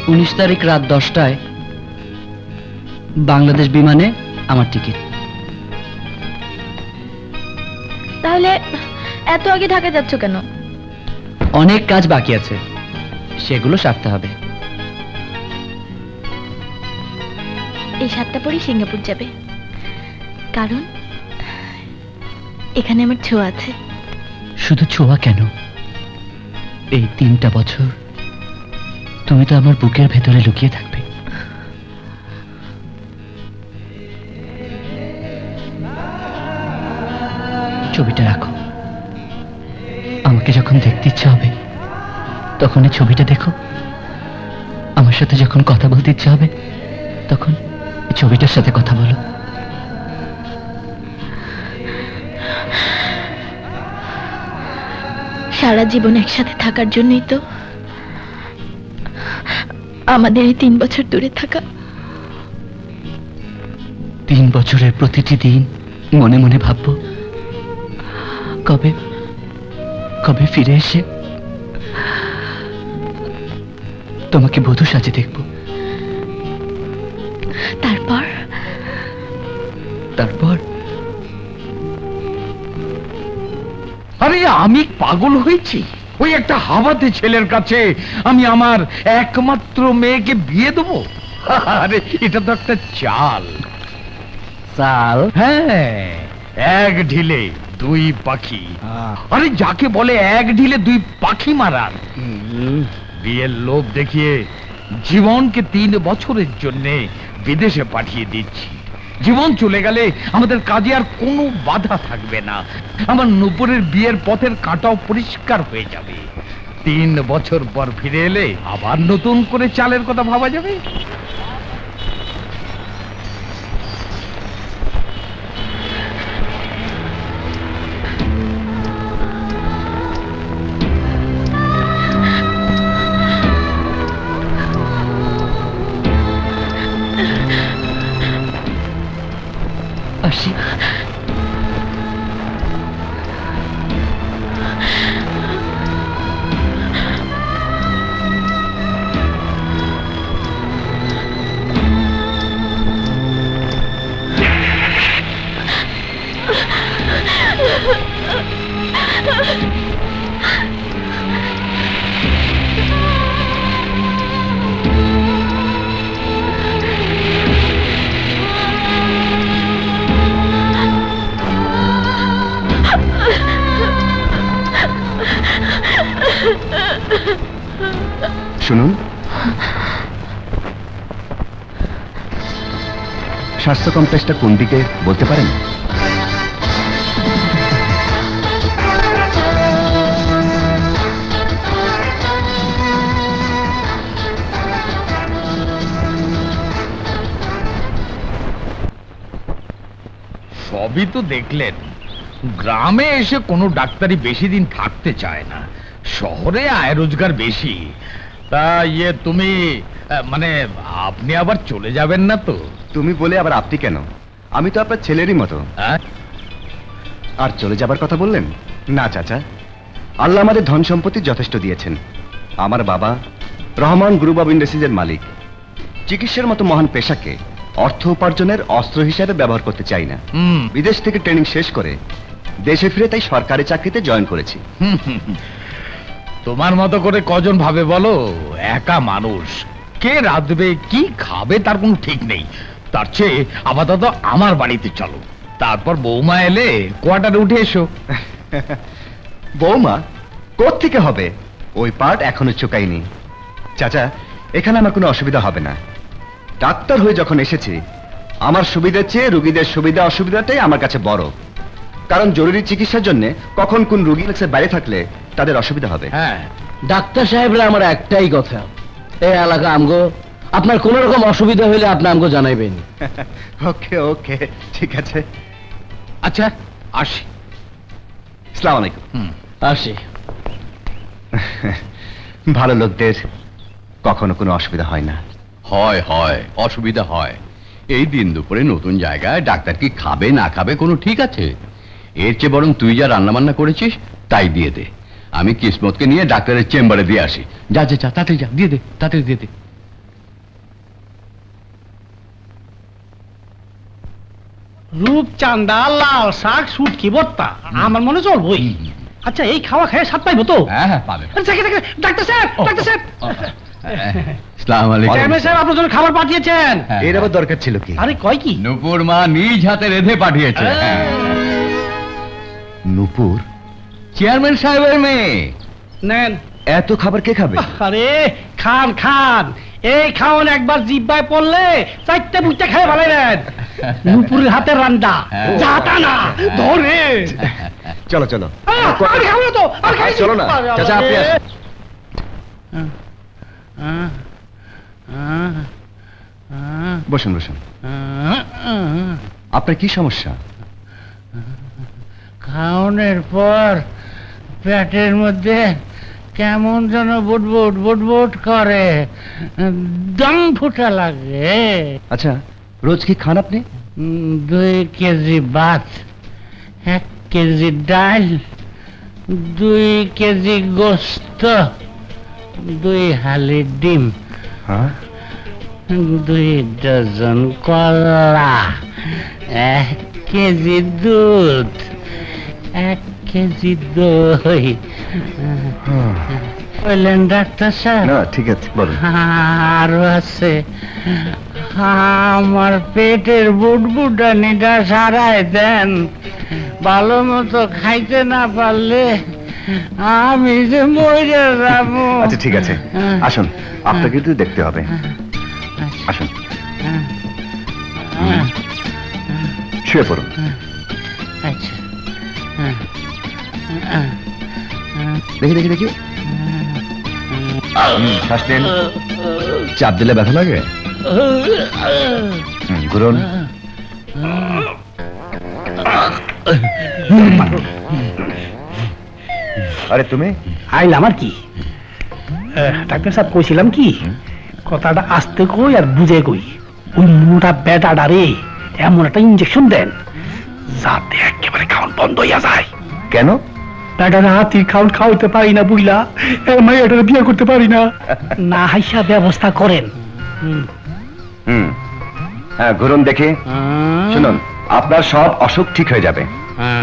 19 তারিখ রাত 10টায় বাংলাদেশ বিমানে আমার টিকিট। তাহলে এত আগে ঢাকা যাচ্ছ কেন? অনেক কাজ বাকি আছে, সেগুলো সারতে হবে। এই 7টা পরেই সিঙ্গাপুর যাবে, কারণ এখানে আমার ছোঁয়া আছে। শুধু ছোঁয়া কেন, এই 3টা বছর তুমি তো আমার বুকের ভেতরে লুকিয়ে থাকবে। ছবিটা রাখো, আমাকে যখন দেখতে ইচ্ছা হবে তখন এই ছবিটা দেখো। আমার সাথে যখন কথা বলতে ইচ্ছা হবে তখন এই ছবিটার সাথে কথা বলো। সারা জীবন একসাথে থাকার জন্যই তো আমাদের এই 3 বছর দূরে থাকা। 3 বছরের প্রতিটি দিন মনে মনে ভাববো কবে কবে ফিরে এসে তোমাকে বধূ সাজে দেখবো। তারপর তারপর আরে আমি পাগল হয়েছি? ওই একটা হাবাতে ছেলের কাছে আমি আমার একমাত্র মেয়েকে বিয়ে দেবো? আরে এটা তো একটা চাল। চাল? হ্যাঁ, এক ঢিলে 2 পাখি। আরে যাকে বলে এক ঢিলে 2 পাখি মারার। বিয়ের লোভ দেখিয়ে জীবনকে 3 বছরের জন্য বিদেশে পাঠিয়ে দিচ্ছি। জীবন চলে গেলে আমাদের কাজে আর কোনো বাধা থাকবে না। আমার নুপুরের বিয়ের পথের কাঁটাও পরিষ্কার হয়ে যাবে। 3 বছর পর ফিরে এলে আবার নতুন করে চালের কথা ভাবা যাবে। আসি। শুনুন, স্বাস্থ্য কমপ্লেক্সটা কোন দিকে বলতে পারেন? সবই তো দেখলেন, গ্রামে এসে কোনো ডাক্তারই বেশি দিন থাকতে চায় না। শহরে আয় রোজগার বেশি। তা তুমি মানে আপনি আবার চলে যাবেন না তো? তুমি বলে আবার আপনি কেন? আমি তো আপনার ছেলেরই মতো। আর চলে যাবার কথা বললেন? না চাচা, আল্লাহ আমাদের ধন সম্পত্তি যথেষ্ট দিয়েছেন। আমার বাবা রহমান গ্রুপ অব ইন্ডাস্ট্রিজের মালিক। চিকিৎসার মতো মহান পেশাকে অর্থ উপার্জনের অস্ত্র হিসাবে ব্যবহার করতে চাই না। বিদেশ থেকে ট্রেনিং শেষ করে দেশে ফিরে তাই সরকারি চাকরিতে জয়েন করেছি। তোমার মতো করে কজন ভাবে বলো? একা মানুষ, কে রাঁধবে কি খাবে তার কোনো ঠিক নেই। তার চেয়ে আপাতত আমার বাড়িতে চলো, তারপর বৌমা এলে কোয়ার্টারে উঠে এসো। বৌমা কোত্থেকে হবে? ওই পার্ট এখনো চুকাইনি। চাচা, এখানে আমার কোনো অসুবিধা হবে না। ডাক্তার হয়ে যখন এসেছি, আমার সুবিধার চেয়ে রোগীদের সুবিধা অসুবিধাটাই আমার কাছে বড়। কারণ জরুরি চিকিৎসার জন্য কখন কোন রোগী বাইরে থাকলে তাদের অসুবিধা হবে। হ্যাঁ, ডাক্তার সাহেবরা আমার একটাই কথা, এই এলাকা আমগো, আপনার কোন রকম অসুবিধা হইলে আপনি আমগো জানাইবেন। ওকে ওকে, ঠিক আছে। আচ্ছা আসি। আসসালামু আলাইকুম। আসি। ভালো লোকদের কখনো কোনো অসুবিধা হয় না। হয় হয়, অসুবিধা হয়। এই দিন দুপুরে নতুন জায়গায় ডাক্তার কি খাবে না খাবে কোনো ঠিক আছে? এর চেয়ে বরং তুই যা রান্না বান্না করেছিস তাই দিয়ে দে। আমি কিসমতকে নিয়ে ডাক্তারের চেম্বারে দিয়ে আসি। যা যা যা, তাড়াতাড়ি যা, দিয়ে দে, তাড়াতাড়ি দিয়ে দে। রূপচাঁদা, লাল শাক, শুটকি ভর্তা, আমার মনে চলবই। আচ্ছা, এই খাওয়া খেয়ে স্বাদ পাইবো তো? হ্যাঁ, পাবে। ডাক্তার সাহেব, ডাক্তার সাহেব, আসসালামু আলাইকুম। চেয়ারম্যান সাহেব আপনার জন্য খাবার পাঠিয়েছেন। এর আবার দরকার ছিল কি? আরে কয় কি? নূপুর মা নিজ হাতে রেঁধে পাঠিয়েছে। নূপুর? চেয়ারম্যান সাহেবের মেয়ে। নেন। এত খাবার কে খাবে? আরে খান খান, এই খাওয়ান একবার জিব্বায় পড়লে চারটে বুঝতে খেয়ে ভালাইবেন। নূপুরের হাতের রান্না যাতা না ধরে। চলো চলো। আমি খাবো না তো, আর খাই চলো না চাচা, আপনি আসুন। বসুন বসুন। আপনার কি সমস্যা? খাওয়ানোর পর পেটের মধ্যে কেমন যেন বুটবুট বুটবুট করে, দম ফুটা লাগে। আচ্ছা, রোজ কি খান আপনি? 2 কেজি ভাত, 1 কেজি ডাল, 2 কেজি গোস্ত, 2 হালি ডিম, হ্যাঁ, 2 ডজন কলা, 1 কেজি দুধ, 1 কেজি দই। বললেন ডাক্তার স্যার? না ঠিক আছে, বলুন। আরো আছে, আমার পেটের বুটবুটানিটা সারাই দেন। ভালো মতো খাইতে না পারলে আমি যে মরে যাব। আচ্ছা ঠিক আছে, আসুন, আপনাকে একটু দেখতে হবে। আসুন, শুয়ে পড়ুন। আচ্ছা, দেখি দেখি দেখি, শ্বাস নেন। চাপ দিলে ব্যথা লাগে? ঘুরুন। আরে তুমি? আইলাম আর কি। ডাক্তার সাহেব কইছিলাম কি, কথাটা আস্তে কই আর বুঝে কই। ওই মোটা বেটাটা রে এমন একটা ইঞ্জেকশন দেন যাতে একেবারে খাওয়ান বন্ধ হইয়া যায়। কেন? বেটারা হাতির খাওয়ান খাওয়াইতে পারি না বুঝলা, মেয়েটারে বিয়ে করতে পারি না। না হাইসা ব্যবস্থা করেন। হ্যাঁ, ঘুরুন দেখি। শুনুন, আপনার সব অসুখ ঠিক হয়ে যাবে।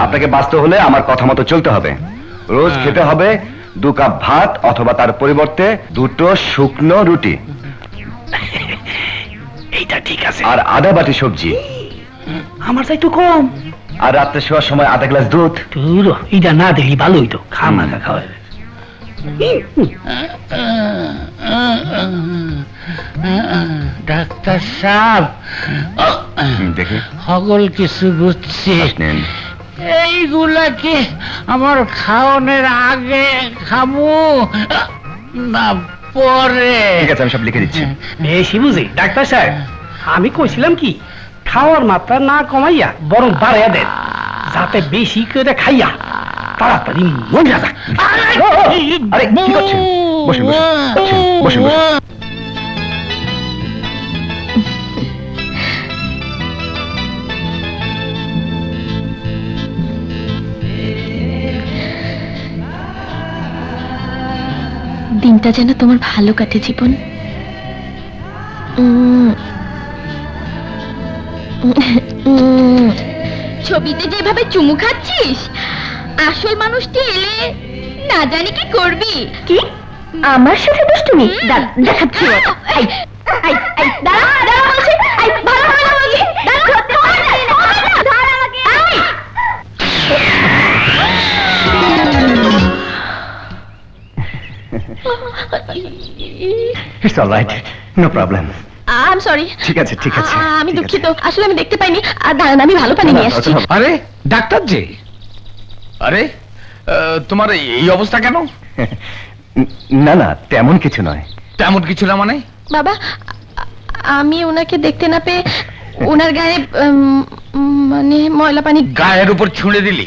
আপনাকে বাঁচতে হলে আমার কথা মতো চলতে হবে। রোজ খেতে হবে 2 কাপ ভাত, অথবা তার পরিবর্তে 2টো শুকনো রুটি, এইটা ঠিক আছে। আর আধা বাটি সবজি। আমার চাই তো কম। আর রাত্রে শোয়ার সময় আধা গ্লাস দুধ। এটা না দেখি ভালো হইতো, খামাখা খাওয়াবে। ডাক্তার সাহেব, দেখি। সকল কিছু বুঝছি। এইগুলা কি আমার খাওয়ানোর আগে খাবো না পরে? ঠিক আছে, আমি সব লিখে দিচ্ছি। বেশি বুঝি ডাক্তার সাহেব, আমি কইছিলাম কি, খাওয়ার মাত্রা না কমাইয়া বরং বাড়াইয়া দেন, যাতে বেশি করে খাইয়া তাড়াতাড়ি মজা যায়। আরে কি করছেন? বসুন বসুন বসুন বসুন। দিনটা যেন তোমার ভালো কাটে জীবন। ছবিতে যেভাবে চুমু খাচ্ছিস, আসল মানুষটি এলে না জানি কি করবি। কি আমার সাথে দুষ্টুমি দেখাচ্ছি? It's all right, no problem. I'm sorry. ঠিক আছে ঠিক আছে। আমি দুঃখিত, আসলে আমি দেখতে পাইনি। দাঁড়ান, আমি ভালো পানি নিয়ে আসছি। আরে ডাক্তার জি, আরে তোমার এই অবস্থা কেন? না না, তেমন কিছু নয়। তেমন কিছু না মানে? বাবা, আমি ওনাকে দেখতে না পেয়ে ওনার গায়ে মানে ময়লা পানি। গায়ের উপর ছুঁড়ে দিলি?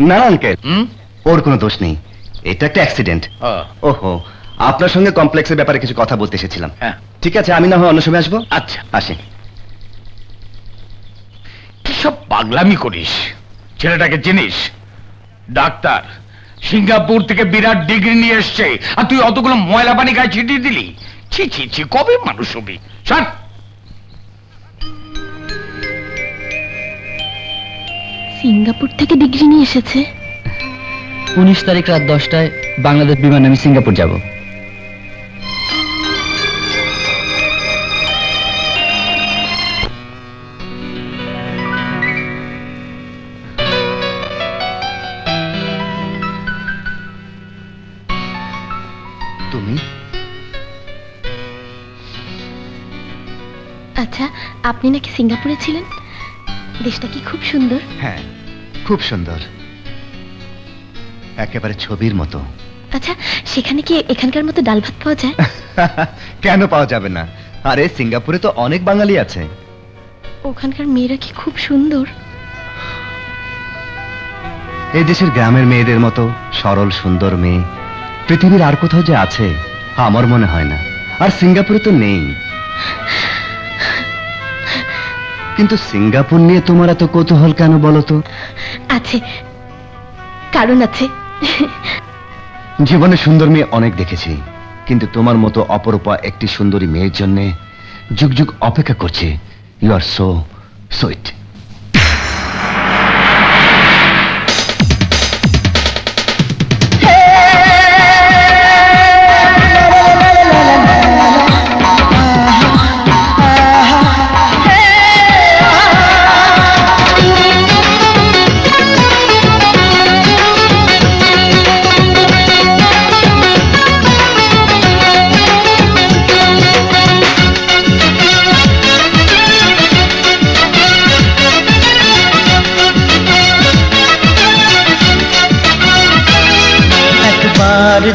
না আঙ্কেল, ওর কোনো দোষ নেই, এটা একটা অ্যাক্সিডেন্ট। ওহো, আপনার সঙ্গে কমপ্লেক্সের ব্যাপারে কিছু কথা বলতে এসেছিলাম। ঠিক আছে, আমি না হয় অন্য সময় আসবো। আচ্ছা আসি। কি সব পাগলামি করিস? ছেলেটাকে চিনিস? ডাক্তার, সিঙ্গাপুর থেকে বিরাট ডিগ্রি নিয়ে এসছে, আর তুই অতগুলো ময়লা পানি গায়ে ছিটিয়ে দিলি? ছি ছি ছি, কবে মানুষ হবি? সিঙ্গাপুর থেকে ডিগ্রি নিয়ে এসেছে। 19 তারিখ রাত 10টায় বাংলাদেশ বিমানে আমি সিঙ্গাপুর যাব। তুমি? আচ্ছা, আপনি নাকি সিঙ্গাপুরে ছিলেন? দেশটা কি খুব সুন্দর? হ্যাঁ, খুব সুন্দর, একেবারে ছবির মতো। আচ্ছা, সেখানে কি এখানকার মতো ডাল ভাত পাওয়া যায়? কেন পাওয়া যাবে না? আরে সিঙ্গাপুরে তো অনেক বাঙালি আছে। ওখানকার মেয়েরা কি খুব সুন্দর? এই দেশের গ্রামের মেয়েদের মতো সরল সুন্দর মেয়ে পৃথিবীর আর কোথাও যে আছে আমার মনে হয় না। আর সিঙ্গাপুরে তো নেই। কিন্তু সিঙ্গাপুর নিয়ে তোমার এত কৌতূহল কেন বলো তো? আছে, কারণ আছে। জীবনে সুন্দর মেয়ে অনেক দেখেছি, কিন্তু তোমার মতো অপরূপা একটি সুন্দরী মেয়ের জন্য যুগ যুগ অপেক্ষা করছে। You are so sweet.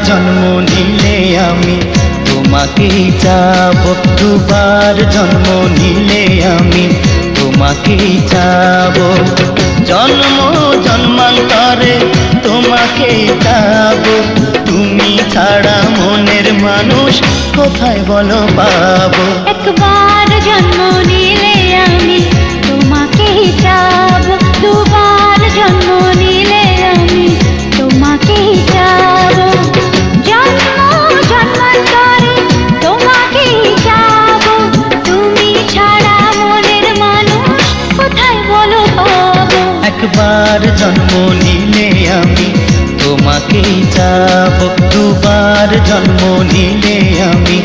জন্ম নিলে আমি তোমাকেই চাব, দুবার জন্ম নিলে আমি তোমাকেই চাব, জন্ম জন্মান্তরে তোমাকেই চাব, তুমি ছাড়া মনের মানুষ কোথায় বলো পাবো। একবার জন্ম নিলে আমি তোমাকেই চাব, দুবার জন্ম নিলে আমি তোমাকেই চাব, জন্ম জন্মান্তরে তোমাকেই চাব, তুমি ছাড়া মনের মানুষ কোথায় বলো পাবো। একবার জন্ম নিলে আমি তোমাকেই চাব, দুবার জন্ম নিলে আমি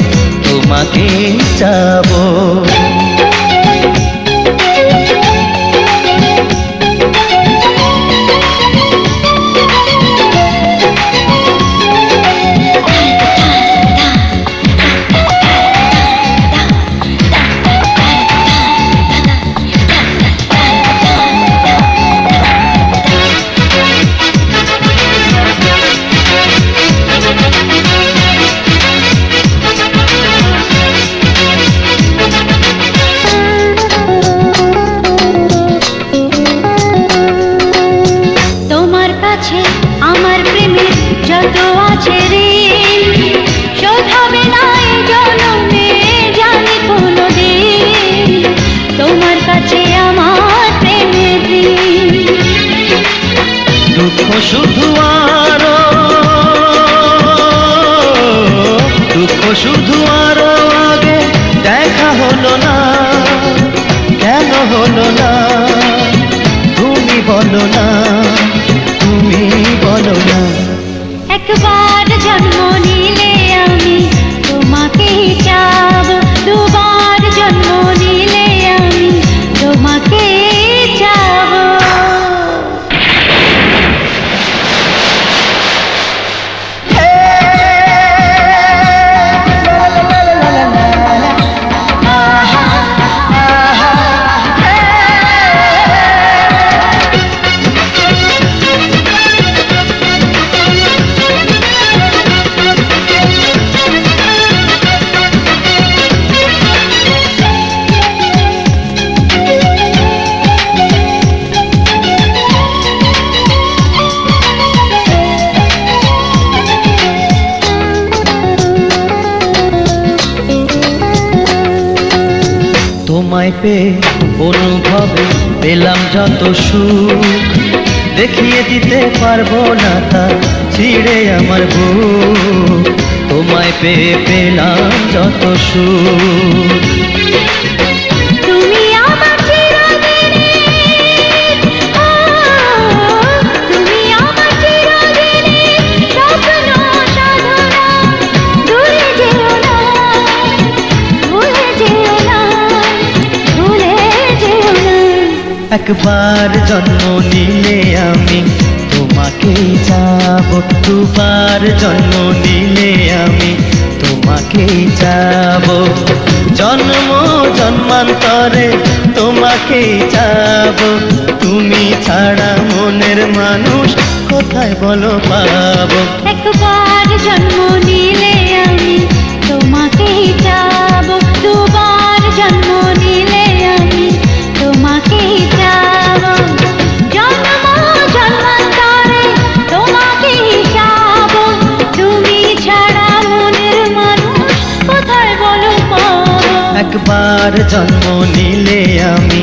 তোমাকেই চাব। শুধু আরো দুঃখ, শুধু আরো আগে দেখা হলো না, কেন হলো না তুমি বলো না, তুমি বলো না। একবার জন্ম নিলে আমি তোমাকেই চাব, দুবার জন্ম নিলে আমি তোমাকেই চাব। তোমায় পেয়ে অনুভবে পেলাম যত সুখ, দেখিয়ে দিতে পারবো না তা ছিঁড়ে আমার বুক, তোমায় পেয়ে পেলাম যত সুখ। তুমি আমার চিরদিনের, একবার জন্ম নিলে আমি তোমাকেই চাব, দুবার জন্ম নিলে আমি তোমাকেই চাব, জন্ম জন্মান্তরে তোমাকেই চাব, তুমি ছাড়া মনের মানুষ কোথায় বলো পাবো। একবার জন্ম নিলে আমি তোমাকেই চাব, দুবার জন্ম নিলে আমি তোমাকেই চাব, জন্ম জন্মান্তরে তোমাকেই চাব, তুমি ছাড়া মনের মানুষ কোথায় বলো পাবো। একবার জন্ম নিলে আমি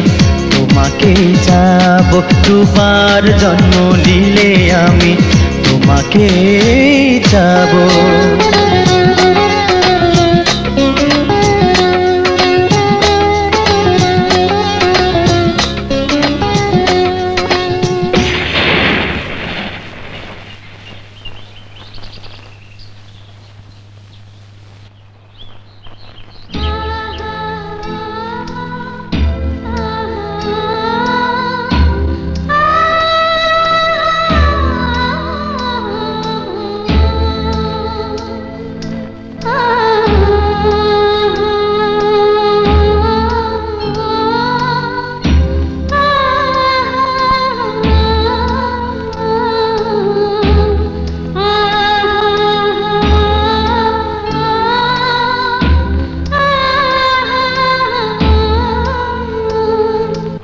তোমাকেই চাব, দুবার জন্ম নিলে আমি তোমাকেই চাব।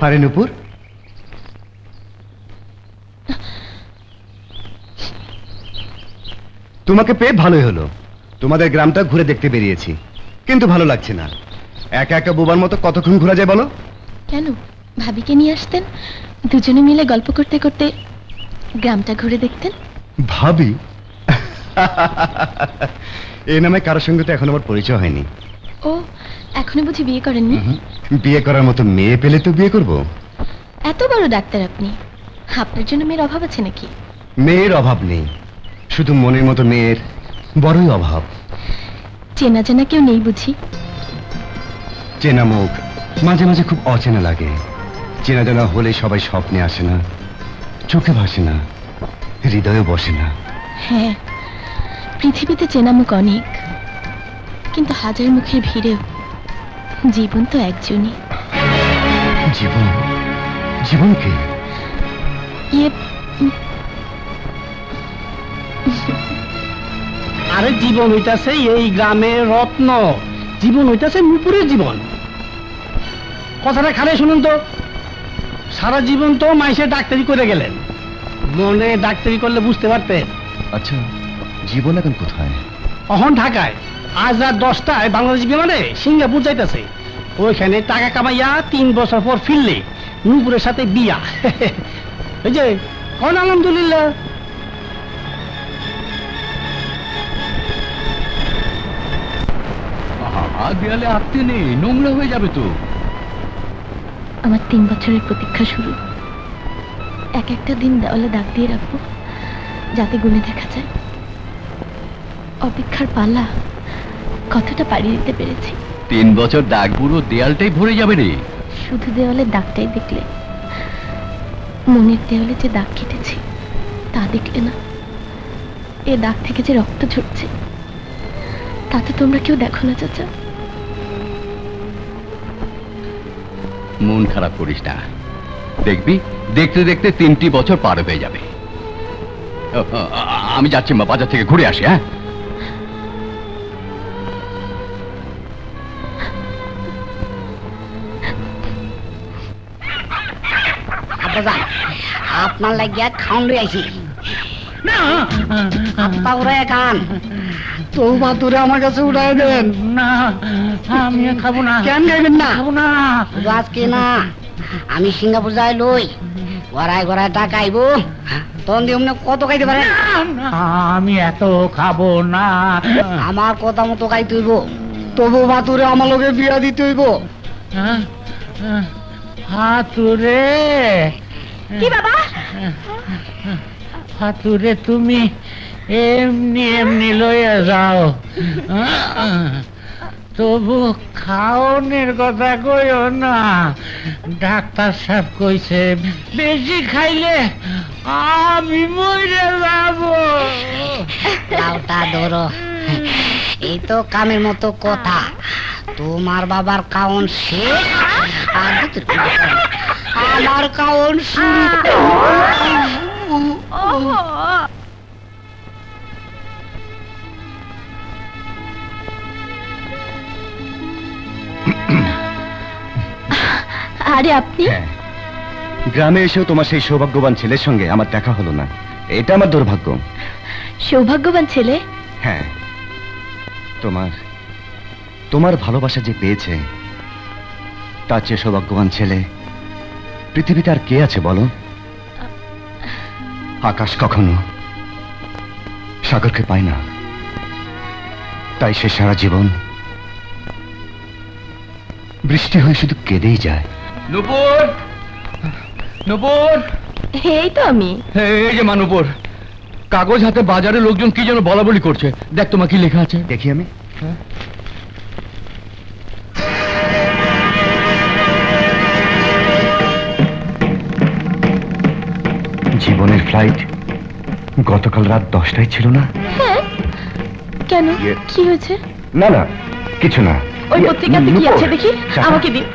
আরে নূপুর, তোমাকে পেয়ে ভালোই হলো। তোমাদের গ্রামটা ঘুরে দেখতে বেরিয়েছি, কিন্তু ভালো লাগছে না। একা একা বোবার মতো কতক্ষণ ঘোরা যায় বলো? কেন, ভাবিকে নিয়ে আসতেন, দুজনে মিলে গল্প করতে করতে গ্রামটা ঘুরে দেখতেন। ভাবি? এই নামে কারোর সঙ্গে তো এখন আমার পরিচয় হয়নি। ও, এখনো বুঝি বিয়ে করেননি? বিয়ে করার মতো মেয়ে পেলে তো বিয়ে করব। এত বড় ডাক্তার আপনি, আপনার জন্য মেয়ের অভাব আছে নাকি? মেয়ের অভাব নেই, শুধু মনের মতো মেয়ের বড়ই অভাব। চেনা জানা কেউ নেই বুঝি? চেনা মুখ মাঝে মাঝে খুব অচেনা লাগে। চেনা জানা হলে সবাই স্বপ্নে আসে না, চোখে ভাসে না, হৃদয়ে বসে না। হ্যাঁ, পৃথিবীতে চেনা মুখ অনেক, কিন্তু হাজার মুখের ভিড়েও জীবন তো একজনই। জীবন? জীবন কি? আরে জীবন হইতাছে এই গ্রামের রত্ন, জীবন হইতাছে নূপুরের জীবন। কথাটা খালে শুনুন তো, সারা জীবন তো মাইসে ডাক্তারি করে গেলেন, মনে ডাক্তারি করলে বুঝতে পারতেন। আচ্ছা, জীবন এখন কোথায়? অহন ঢাকায়, আজ রাত 10টায় বাংলাদেশ বিমানে সিঙ্গাপুর যাইতেছে। ওইখানে টাকা কামাইয়া 3 বছর পর ফিরলে নূপুরের সাথে বিয়া। এই যে কোন আলহামদুলিল্লাহ। দেয়ালে আঁকতে নেই, নোংরা হয়ে যাবে তো। আমার 3 বছরের প্রতীক্ষা শুরু। এক একটা দিন দেওয়ালে দাগ দিয়ে রাখবো, যাতে গুনে দেখা যায় অপেক্ষার পালা কতটা পাড়িয়ে দিতে পেরেছি। 3 বছর দাগ পুরো দেয়ালটাই ভরে যাবে রে। শুধু দেওয়ালের দাগটাই দেখলে, মনের দেওয়ালে যে দাগ কেটেছি তা দেখলে না। এ দাগ থেকে যে রক্ত ঝরছে তা তো তোমরা কেউ দেখো না চাচা। মন খারাপ করিস না, দেখবি দেখতে দেখতে 3টি বছর পার হয়ে যাবে। আমি যাচ্ছি মা, বাজার থেকে ঘুরে আসি। হ্যাঁ, আপনার লাগিয়া খাওন লই আইছি। আপা উড়ায় খান। তো বাতুরে আমার কাছে উঠাই দেন। না, আমি খাবো না। কেন খাইবেন না? খাবো না আজকে না, আমি সিঙ্গাপুর যাই লই, গড়ায় গড়ায় টাকা আইব, তখন দিয়ে কত খাইতে পারেন? আমি এত খাবো না। আমার কথা মতো খাইতে হইব, তবু বাতুরে আমার লগে বিয়া দিতে হইব। হাতুরে, কি বাবা? হাতুরে তুমি এমনি এমনি লইয়া যাও, তবু খাওনের কথা কইও না, ডাক্তার সাহেব কইছে বেশি খাইলে আমি মরে যাব। লাউটা ধরো, এই তো কামের মতো কথা। তোমার বাবার কাউন শেষ আর আমার কাউন শুরু। আরে আপনি গ্রামে এসেও তোমার সেই সৌভাগ্যবান ছেলের সঙ্গে আমার দেখা হলো না, এটা আমার দুর্ভাগ্য। সৌভাগ্যবান ছেলে? হ্যাঁ, তোমার ভালোবাসা যে পেয়েছে তার চেয়ে সৌভাগ্যবান ছেলে পৃথিবীতে আর কে আছে বলো? আকাশ কখনো সাগরকে পায় না, তাই সে সারা জীবন বৃষ্টি হয়ে শুধু কেঁদেই যায়। নূপুর, নূপুর, এই তো আমি। এই যে মা নূপুর, কাগজ হাতে বাজারে লোকজন কি যেন বলা বলি করছে, দেখ তোমার কি লেখা আছে। দেখি আমি। জীবনের ফ্লাইট গতকাল রাত 10টায় ছিল না? হ্যাঁ, কেন কি হয়েছে? না না, কিছু না। ওই পত্রিকাতে কি আছে দেখি, আমাকে দিন।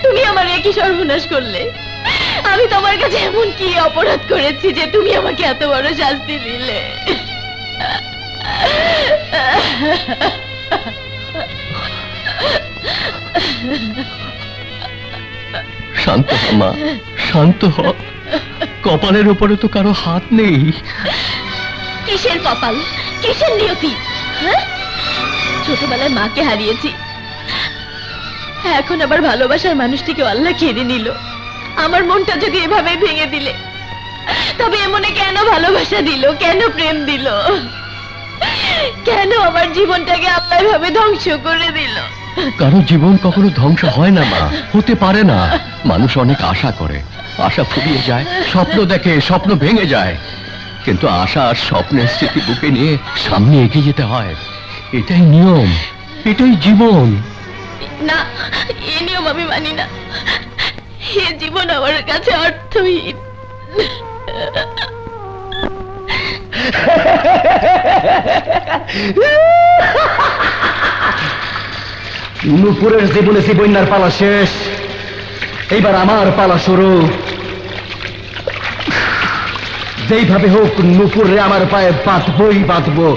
তুমি আমার একই সর্বনাশ করলে। আমি তোমার কাছে এমন কি অপরাধ করেছি যে তুমি আমাকে এত বড় শাস্তি দিলে? শান্ত হ মা, শান্ত হ। কপালের উপরে তো কারো হাত নেই। কিসের কপাল, কিসের নিয়তি? ছোটবেলায় মাকে হারিয়েছি, এখন আবার ভালোবাসার মানুষটিকে আল্লাহ কেড়ে নিল। আমার মনটা যদি এভাবে ভেঙে দিলে, তবে এমনে কেন ভালোবাসা দিল, কেন প্রেম দিল, কেন আমার জীবনটাকে আল্লাহ এভাবে ধ্বংস করে দিল? কারো জীবন কখনো ধ্বংস হয় না মা, হতে পারে না। মানুষ অনেক আশা করে, আশা ফুরিয়ে যায়, স্বপ্ন দেখে, স্বপ্ন ভেঙে যায়, কিন্তু আশা আর স্বপ্নের স্মৃতি বুকে নিয়ে সামনে এগিয়ে যেতে হয়। এটাই নিয়ম, এটাই জীবন। না, এই নিয়ম আমি মানি না। এ জীবন আমার কাছে অর্থহীন। নূপুরের জীবনে বন্যার পালা শেষ, এইবার আমার পালা শুরু। যেইভাবে হোক নূপুরে আমার পায়ে বাঁধবই বাঁধবো।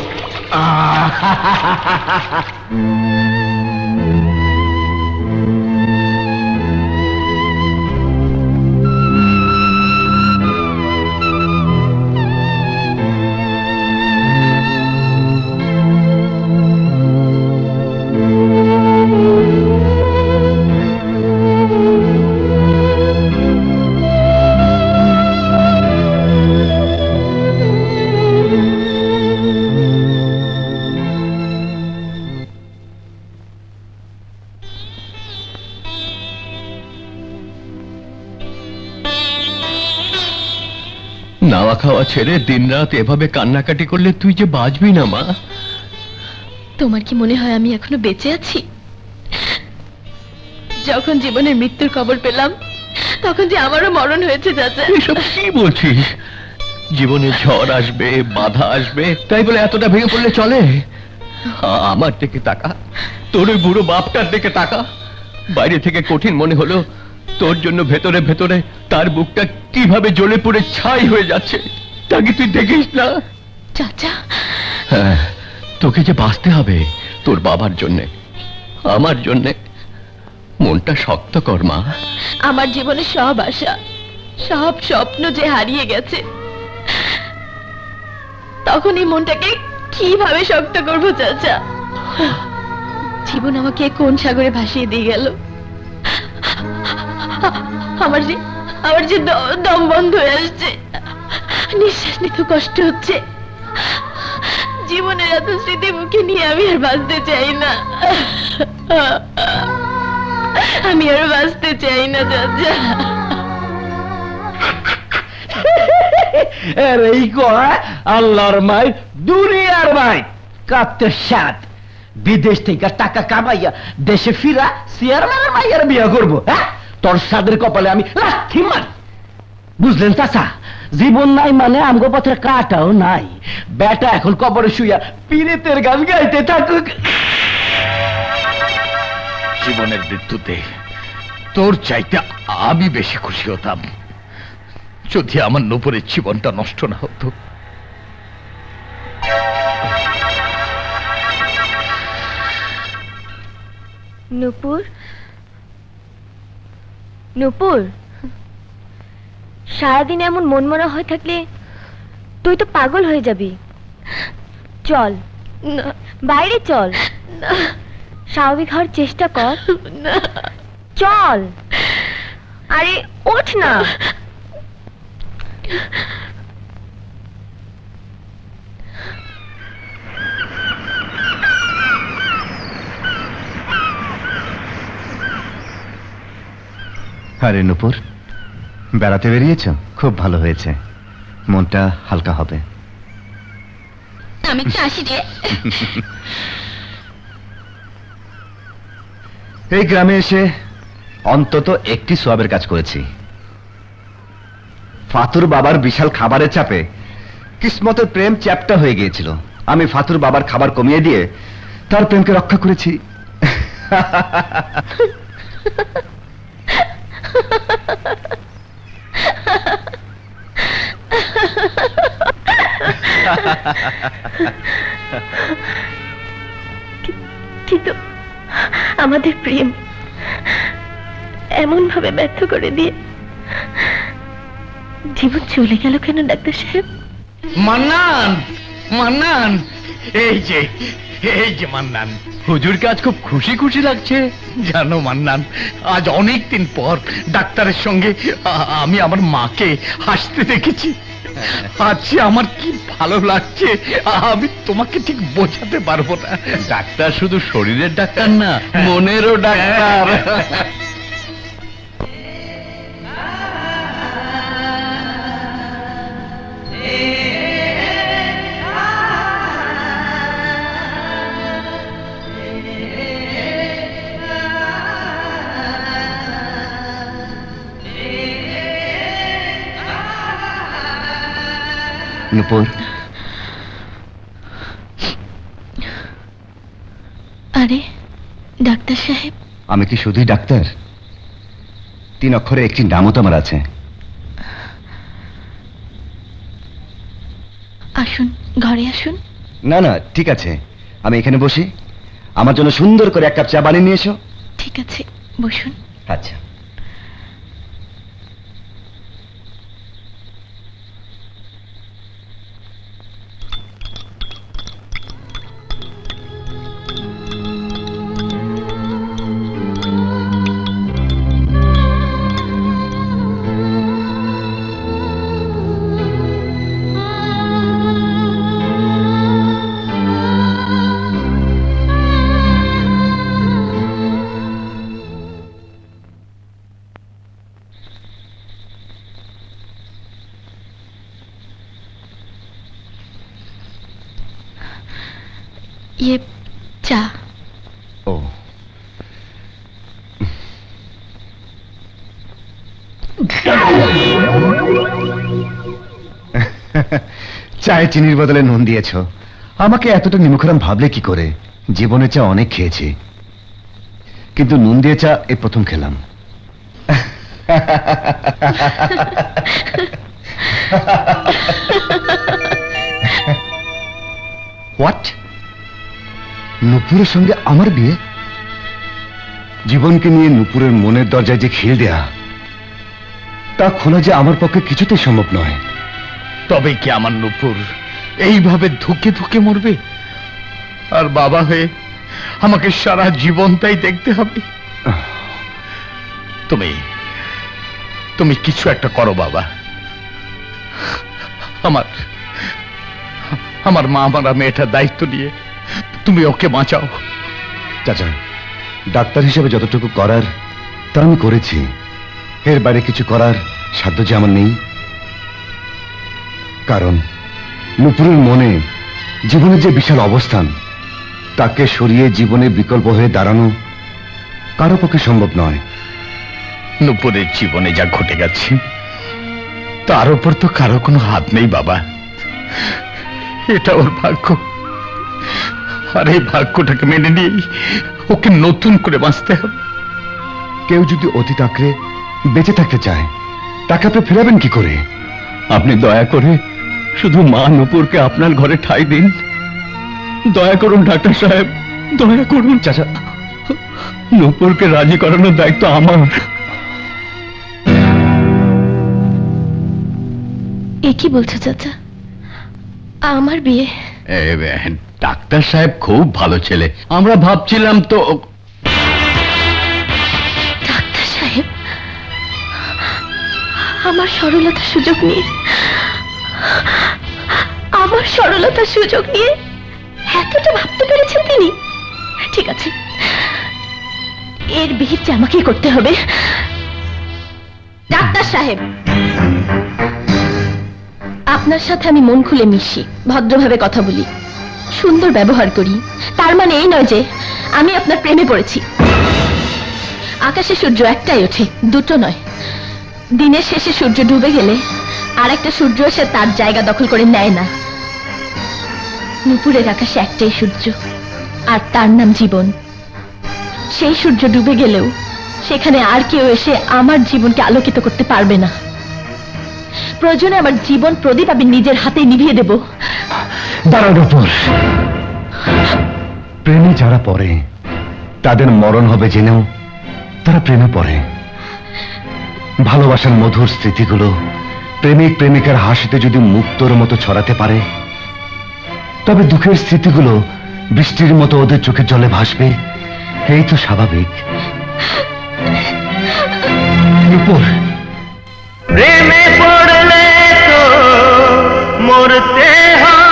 নাওয়া খাওয়া ছেড়ে দিনরাত এভাবে কান্নাকাটি করলে তুই যে বাঁচবি না মা। তোমার কি মনে হয় আমি এখনো বেঁচে আছি? যখন জীবনের মৃত্যুর খবর পেলাম, তখন যে আমারও মরণ হয়েছে। চাচা, এসব কি বলছিস? জীবনে ঝড় আসবে, বাধা আসবে, তাই বলে এতটা ভেঙে পড়লে চলে? আমার দিকে তাকা, তোর ওই বুড়ো বাপটার দিকে তাকা। বাইরে থেকে কঠিন মনে হলো, তোর জন্য ভেতরে ভেতরে তার বুকটা কিভাবে জ্বলে পড়ে ছাই হয়ে যাচ্ছে, তাকে তুই দেখিস না? চাচা, হ্যাঁ, তোকে যে বাঁচতে হবে তোর বাবার জন্যে, আমার জন্যে। মনটা শক্ত কর মা। আমার জীবনে সব আশা, সব স্বপ্ন যে হারিয়ে গেছে, তখন এই মনটাকে কিভাবে শক্ত করবো চাচা? জীবন আমাকে কোন সাগরে ভাসিয়ে দিয়ে গেল। আমার যে দম বন্ধ হয়ে আসছে, নিঃশ্বাস নিতে কষ্ট হচ্ছে। জীবনের এত স্মৃতি মুখে নিয়ে আমি আর বাঁচতে চাই না। আমি আর বাঁচতে চাই না চাচা। এই আল্লাহর মাই দুনিয়ার মাই কাতে সাত বিদেশ থেকে টাকা কামাইয়া দেশে ফিরা চেয়ারম্যানের মাইয়ার বিয়ে করবো। হ্যাঁ, তোর সাদের কপালে আমি লাথি মারি। বুঝলেন চাচা? জীবন নাই মানে আমগো পথের কাটাও নাই। বেটা এখন কবরে শুইয়া পীড়িতের গান গাইতে থাকুক। জীবনের মৃত্যুতে তোর চাইতে আমি বেশি খুশি হতাম যদি আমার নূপুরের জীবনটা নষ্ট না হতো। নূপুর, নূপুর, সারাদিন এমন মনমরা হয়ে থাকলে তুই তো পাগল হয়ে যাবি। চল বাইরে চল, স্বাভাবিক হওয়ার চেষ্টা কর। চল, আরে ওঠ না। আরে নূপুর, বেড়াতে বেরিয়েছ? খুব ভালো হয়েছে, মনটা হালকা হবে। আমি একটু আসি রে। এই গ্রামে এসে অন্তত একটি সওয়াবের কাজ করেছি। ফাতুর বাবার বিশাল খাবারের চাপে কিসমতের প্রেম চ্যাপ্টা হয়ে গিয়েছিল। আমি ফাতুর বাবার খাবার কমিয়ে দিয়ে তার প্রেমকে রক্ষা করেছি। কিন্তু আমাদের প্রেম এমন ভাবে ব্যর্থ করে দিয়ে জীবন চলে গেল কেন ডাক্তার সাহেব? মান্নান, মান্নান, এই যে মান্নান, হুজুরকে আজ খুব খুশি খুশি লাগছে। জানো মান্নান, আজ অনেক দিন পর ডাক্তারের সঙ্গে আমি আমার মাকে হাসতে দেখেছি। আজ আমার কি ভালো লাগছে আমি তোমাকে ঠিক বোঝাতে পারবো না। ডাক্তার শুধু শরীরের ডাক্তার না, মনেরও ডাক্তার। নূপুর, আরে ডাক্তার সাহেব, আমি কি শুধুই ডাক্তার? 3 অক্ষরে একটি নামও তো আমার আছে। আসুন, ঘরে আসুন। না না, ঠিক আছে, আমি এখানে বসি। আমার জন্য সুন্দর করে 1 কাপ চা বানিয়ে নিয়ে এসো। ঠিক আছে, বসুন। আচ্ছা। ये चा। ও, চায়ে চিনির বদলে নুন দিয়েছ। আমাকে এতটা নিমুখরাম ভাবলে কি করে? জীবনে চা অনেক খেয়েছি, কিন্তু নুন দিয়ে চা এই প্রথম খেলাম। হোয়াট? নূপুরের সঙ্গে আমার বিয়ে? জীবনকে নিয়ে নূপুরের মনের দরজায় যে খিল দেয়া, তা খোলা যে আমার পক্ষে কিছুতেই সম্ভব নয়। তবে কি আমার নূপুর এইভাবে ধুকে ধুকে মরবে, আর বাবা হয়ে আমাকে সারা জীবন তাই দেখতে হবে। তুমি তুমি কিছু একটা করো বাবা। আমার মা মারা মেয়েটার দায়িত্ব নিয়ে তুমি ওকে বাঁচাও। চাচা, ডাক্তার হিসেবে যতটুকু করার তা আমি করেছি, এর বাইরে কিছু করার সাধ্য যে আমার নেই। কারণ নুপুরের মনে জীবনের যে বিশাল অবস্থান, তাকে সরিয়ে জীবনের বিকল্প হয়ে দাঁড়ানো কারো পক্ষে সম্ভব নয়। নুপুরের জীবনে যা ঘটে গেছে তার উপর তো কারো কোনো হাত নেই বাবা, এটা ওর ভাগ্য। আর এই ভাগ্যটাকে মেনে নিয়েই ওকে নতুন করে বাঁচতে হবে। কেউ যদি অতীত আঁকড়ে বেঁচে থাকতে চায়, তাকে আপনি ফেরাবেন কি করে? আপনি দয়া করে শুধু মা নুপুরকে আপনার ঘরে ঠাঁই দিন। দয়া করুন ডাক্তার সাহেব, দয়া করুন। চাচা, নুপুরকে রাজি করানোর দায়িত্ব আমার। এ কি বলছো চাচা? আমার বিয়ে? ডাক্তার সাহেব খুব ভালো ছেলে, আমরা ভাবছিলাম তো। ডাক্তার সাহেব আমার সরলতার সুযোগ নিয়ে, আমার সরলতার সুযোগ নিয়ে এতটা ভাবতে পেরেছেন তিনি? ঠিক আছে, এর বিহিত যে আমাকেই করতে হবে। ডাক্তার সাহেব, আপনার সাথে আমি মন খুলে মিশি, ভদ্রভাবে কথা বলি, সুন্দর ব্যবহার করি। তার মানে এই নয় যে আমি আপনার প্রেমে পড়েছি। আকাশে সূর্য একটাই ওঠে, দুটো নয়। দিনের শেষে সূর্য ডুবে গেলে আর একটা সূর্য এসে তার জায়গা দখল করে নেয় না। নুপুরের আকাশে একটাই সূর্য, আর তার নাম জীবন। সেই সূর্য ডুবে গেলেও সেখানে আর কেউ এসে আমার জীবনকে আলোকিত করতে পারবে না। প্রয়োজনে আমার জীবন প্রদীপ আমি নিজের হাতে নিভিয়ে দেব। দাঁড়ান নুপুর, প্রেমে যারা পড়ে তাদের মরণ হবে জেনেও তারা প্রেমে পড়ে। ভালোবাসার মধুর স্মৃতিগুলো প্রেমিক প্রেমিকার হাসিতে যদি মুক্তোর মতো ছড়াতে পারে, তবে দুঃখের স্মৃতিগুলো বৃষ্টির মতো ওদের চোখের জলে ভাসবে। এই তো স্বাভাবিক। নুপুর, প্রেমে পড়লে তো মরতে হয়।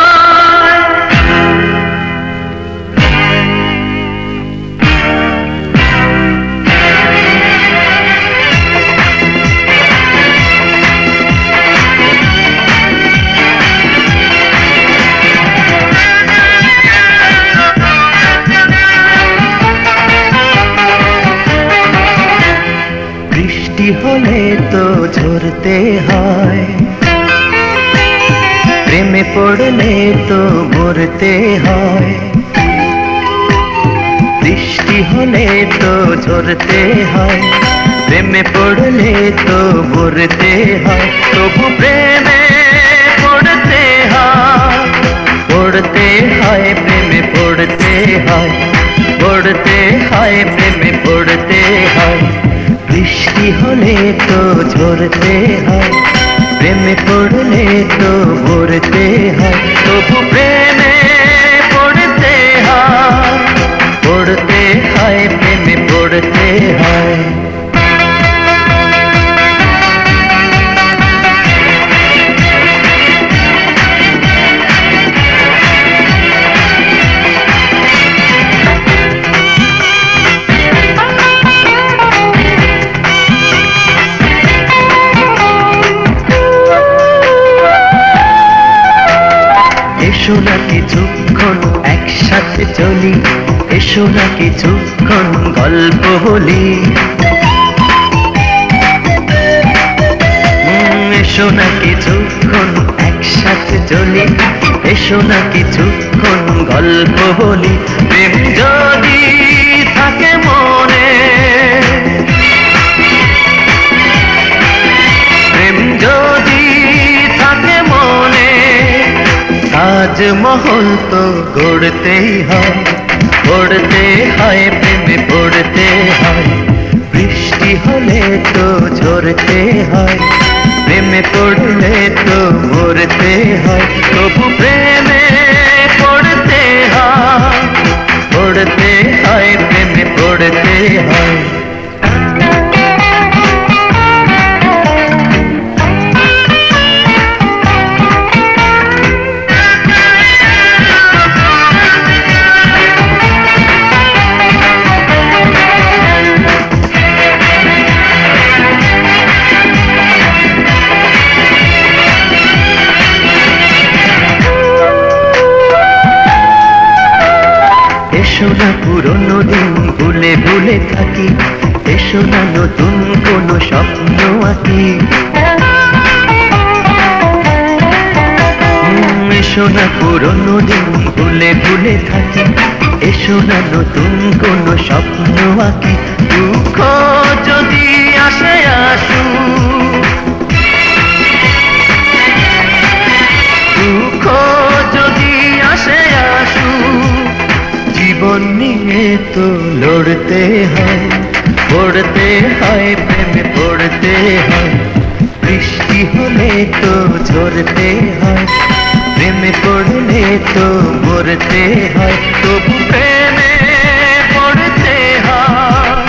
বৃষ্টি হলে তো ঝরতে হয়, প্রেমে পড়লে তো মরতে হয়। বৃষ্টি হলে তো ঝরতে হয়, প্রেমে পড়লে তো মরতে হয়। তবু প্রেমে পড়তে হয়, পড়তে হয়, প্রেমে পড়তে হয়, পড়তে হয়, প্রেমে পড়তে হয়। বৃষ্টি হলে তো ঝরতে হয়, প্রেমে পড়লে তো মরতে হয়। তবু প্রেমে পড়তে হয়, পড়তে হয়, প্রেমে পড়তে হয়। এসো না কিছুক্ষণ একসাথে চলি, এসো না কিছুক্ষণ গল্প বলি। এসো না কিছুক্ষণ একসাথে চলি, এসো না কিছুক্ষণ গল্প বলি। প্রেম যদি থাকে মনে, প্রেম যদি থাকে মনে, তাজমহল তো গড়তেই হয়, পড়তে হয়, প্রেমে পড়তে হয়। বৃষ্টি হলে তো ঝরতে হয়, প্রেমে পড়লে তো মরতে হয়, তবু প্রেমে পড়তে হয়, পড়তে হয়, প্রেমে পড়তে হয়। এসো না পুরনো দিন ভুলে ভুলে থাকি, এসো না নতুন কোন স্বপ্ন আঁকি। এসো না পুরনো দিন ভুলে ভুলে থাকি, এসো না নতুন কোন স্বপ্ন আঁকি। দুঃখ যদি আসে আসু, দুঃখ যদি আসে আসু, জীবন নিয়ে তো লড়তে হয়, পড়তে হয়, প্রেমে পড়তে হয়। বৃষ্টি হলে তো ঝরতে হয়, প্রেমে পড়লে তো মরতে হয়, তবু প্রেমে পড়তে হয়,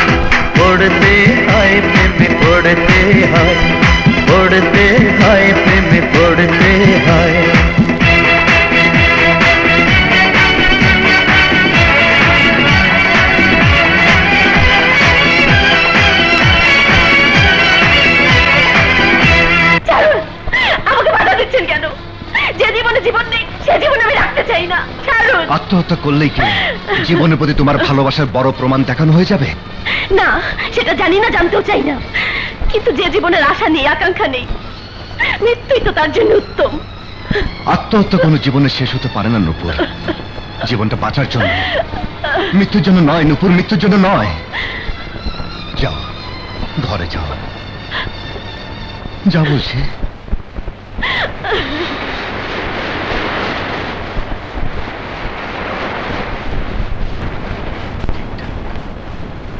পড়তে হয়, প্রেমে পড়তে হয়, পড়তে হয়, প্রেমে পড়তে হয়। কেন? যে জীবনে জীবন নেই সে জীবন আমি রাখতে চাই না। ছাড়ুন। আত্মহত্যা করলেই কি জীবনের প্রতি তোমার ভালোবাসার বড় প্রমাণ দেখানো হয়ে যাবে? না, সেটা জানি না, জানতেও চাই না। কিন্তু যে জীবনের আশা নেই, আকাঙ্ক্ষা নেই, মৃত্যুই তো তার জন্য উত্তম। আত্মহত্যা কোনো জীবনের শেষ হতে পারে না নূপুর। জীবনটা বাঁচার জন্য, মৃত্যুর জন্য নয় নূপুর, মৃত্যুর জন্য নয়। যাও, ঘরে যাও, যা বলছি।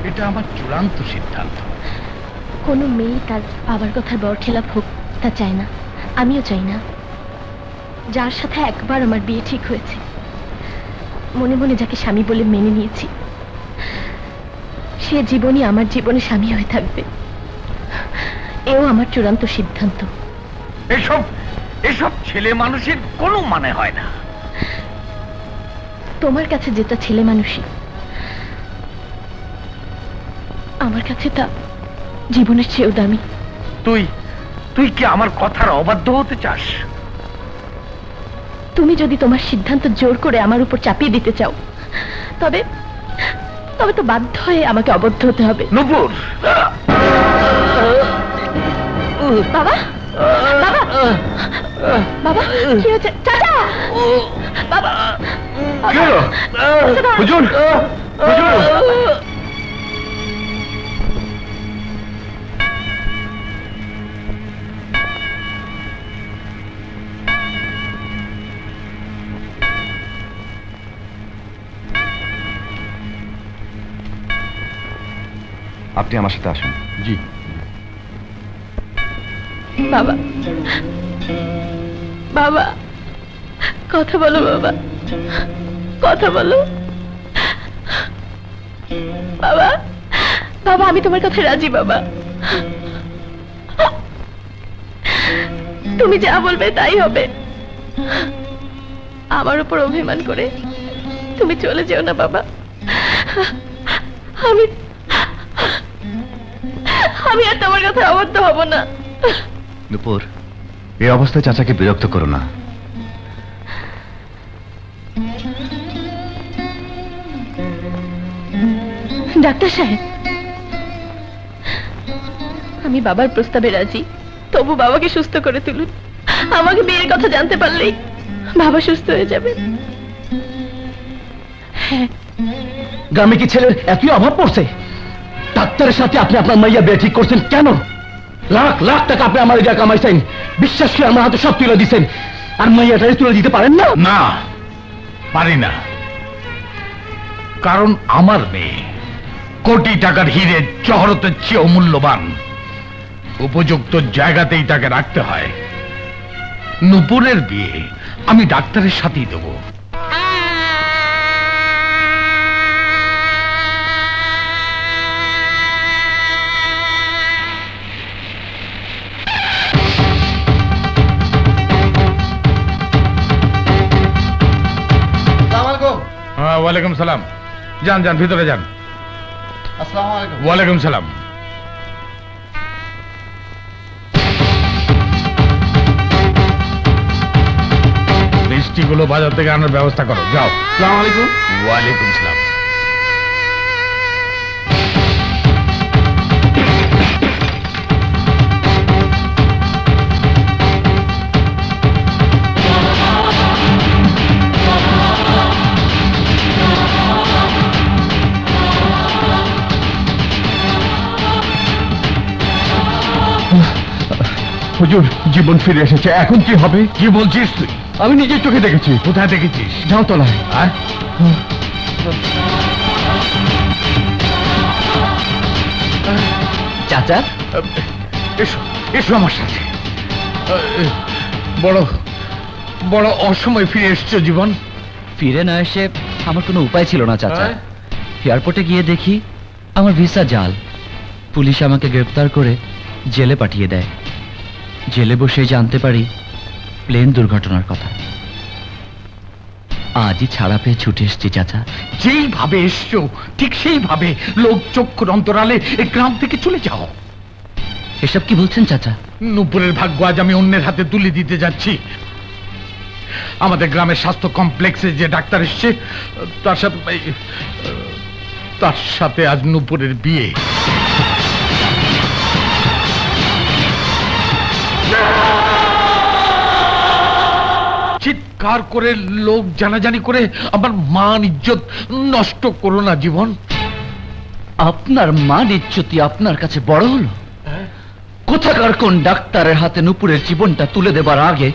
এটা আমার চূড়ান্ত সিদ্ধান্ত। কোনো মেয়ে তার বাবার কথার বরখেলাপ হোক তা চায় না, আমিও চাই না। যার সাথে একবার আমার বিয়ে ঠিক হয়েছে, মনে মনে যাকে স্বামী বলে মেনে নিয়েছি, সে জীবনই আমার জীবনে স্বামী হয়ে থাকবে। এও আমার চূড়ান্ত সিদ্ধান্ত। এসব এসব ছেলে মানুষের কোনো মানে হয় না। তোমার কাছে যেটা ছেলে মানুষই, আমার কাছে তা জীবনের চেয়েও দামি। তুই তুই কি আমার কথার অবাধ্য হতে চাস? তুমি যদি তোমার সিদ্ধান্ত জোর করে আমার উপর চাপিয়ে দিতে চাও, তবে তবে তো বাধ্য হয়ে আমাকে অবদ্ধ হতে হবে। নূপুর! বাবা, বাবা, বাবা, কি হয়েছে? চাচা! বাবা! কি হলো? হুজুর! হুজুর! আপনি আমার সাথে আসুন। জি। বাবা, বাবা, কথা বলো বাবা, কথা বলো বাবা। বাবা, আমি তোমার কথা রাজি বাবা। তুমি যা বলবে তাই হবে। আমার উপর অভিমান করে তুমি চলে যেও না বাবা। আমি আমি আর তোমার কথা অবদ্ধ হব না। নূপুর, এই অবস্থায় চাচাকে বিরক্ত করো না। ডাক্তার সাহেব, আমি বাবার প্রস্তাবে রাজি, তবু বাবাকে সুস্থ করে তুলুন। আমাকে বিয়ের কথা জানতে পারলেই বাবা সুস্থ হয়ে যাবে। হ্যাঁ। গ্রামে কি ছেলের এতই অভাব পড়ছে? ডাক্তারের সাথে আপনি আপনার মাইয়া বিয়ে ঠিক করছেন কেন? লাখ লাখ টাকা আপনি আমার যা কামাইছেন, বিশ্বাস করে আমার হাতে সব তুলে দিচ্ছেন, আর মাইয়াটারে তুলে দিতে পারেন না? না, পারি না। কারণ আমার মেয়ে কোটি টাকার হিরে জহরতের চেয়েও মূল্যবান। উপযুক্ত জায়গাতেই তাকে রাখতে হয়। নূপুরের বিয়ে আমি ডাক্তারের সাথেই দেবো। হ্যাঁ, ওয়ালাইকুম সালাম। যান যান, ভিতরে যান। আসসালামু আলাইকুম। ওয়ালাইকুম সালাম। মিষ্টিগুলো বাজার থেকে আনার ব্যবস্থা করো, যাও। আসসালামু আলাইকুম। ওয়ালাইকুম সালাম। হুজুর, জীবন ফিরে এসেছে, এখন কি হবে? কি বলছিস তুই? আমি নিজের চোখে দেখেছি। কোথায় দেখেছিস? যাও তলায়। চাচা, এসো এসো আমার সাথে। বড় বড় অসময় ফিরে এসছো জীবন। ফিরে না এসে আমার কোনো উপায় ছিল না চাচা। এয়ারপোর্টে গিয়ে দেখি আমার ভিসা জাল। পুলিশ আমাকে গ্রেফতার করে জেলে পাঠিয়ে দেয়। জেলে বসে জানতে পারি প্লেন দুর্ঘটনার কথা। আজই ছাড়া পেয়ে ছুটে এসছি চাচা। যেইভাবে এসছো ঠিক সেইভাবে লোক চক্ষুর অন্তরালে এই গ্রাম থেকে চলে যাও। এসব কি বলছেন চাচা? নূপুরের ভাগ্য আজ আমি অন্যের হাতে তুলে দিতে যাচ্ছি। আমাদের গ্রামের স্বাস্থ্য কমপ্লেক্সে যে ডাক্তার এসছে তার সাথে আজ নূপুরের বিয়ে। চিৎকার করে লোক জানাজানি করে আমার মান ইজ্জত নষ্ট করো না জীবন। আপনার মান ইজ্জতই আপনার কাছে বড় হলো? কোথাকার কোন ডাক্তারের হাতে নূপুরের জীবনটা তুলে দেবার আগে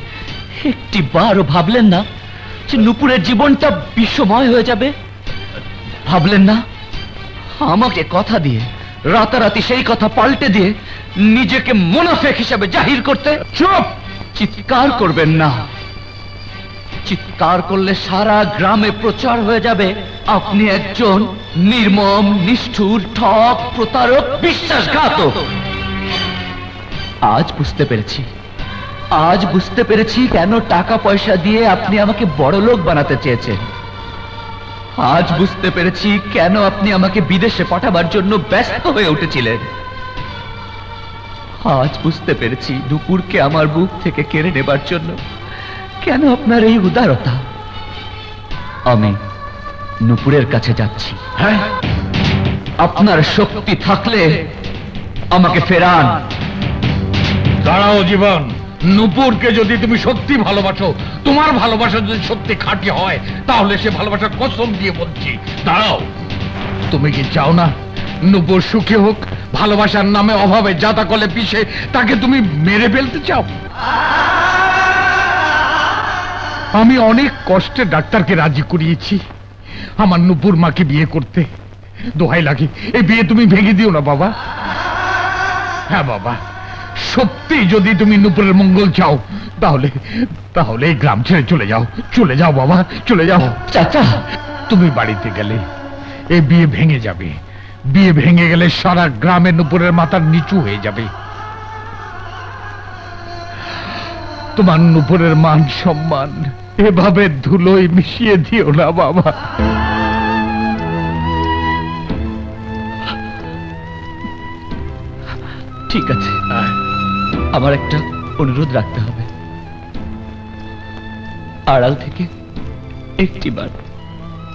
একটি বারও ভাবলেন না যে নূপুরের জীবনটা বিষময় হয়ে যাবে? ভাবলেন না আমাকে কথা দিয়ে রাতারাতি সেই কথা পাল্টে দিয়ে নিজেকে মুনাফেক হিসাবে জাহির করতে? চুপ! চিৎকার করবেন না। চিৎকার করলে সারা গ্রামে প্রচার হয়ে যাবে আপনি একজন নির্মম, নিষ্ঠুর, ঠক, প্রতারক, বিশ্বাসঘাতক। আজ বুঝতে পেরেছি কেন টাকা পয়সা দিয়ে আপনি আমাকে বড়লোক বানাতে চেয়েছেন। আজ বুঝতে পেরেছি কেন আপনি আমাকে বিদেশে পাঠাবার জন্য ব্যস্ত হয়ে উঠেছিলেন। আজ বুঝতে পেরেছি নূপুরকে আমার বুক থেকে কেড়ে নেবার জন্য কেন আপনার এই উদারতা। আমি নূপুরের কাছে যাচ্ছি। হ্যাঁ, আপনার শক্তি থাকলে আমাকে ফেরান। দাঁড়াও জীবন। নূপুরকে যদি তুমি সত্যি ভালোবাসো, তোমার ভালোবাসা যদি সত্যি খাঁটি হয়, তাহলে সে ভালোবাসার কসম দিয়ে বলছি, দাঁড়াও। তুমি কি চাও না নূপুর সুখী হোক? ভালোবাসার নামে অভাবে যাতা কলে পিষে তাকে তুমি মেরে ফেলতে চাও? আমি অনেক কষ্টে ডাক্তারকে রাজি করিয়েছি আমার নূপুর মাকে বিয়ে করতে। দোহাই লাগে, এই বিয়ে তুমি ভেঙে দিও না বাবা। হ্যাঁ বাবা, সত্যি যদি তুমি নূপুরের মঙ্গল চাও তাহলে এই গ্রাম ছেড়ে চলে যাও বাবা, চলে যাও। চাচা, তুমি বাড়িতে গেলে এই বিয়ে ভেঙে যাবে। বিয়ে ভেঙে গেলে সারা গ্রামে নূপুরের মাথার নিচু হয়ে যাবে। তোমার নূপুরের মান সম্মান এভাবে ধুলোয় মিশিয়ে দিও না বাবা। ঠিক আছে, আমার একটা অনুরোধ রাখতে হবে। আড়াল থেকে একটিবার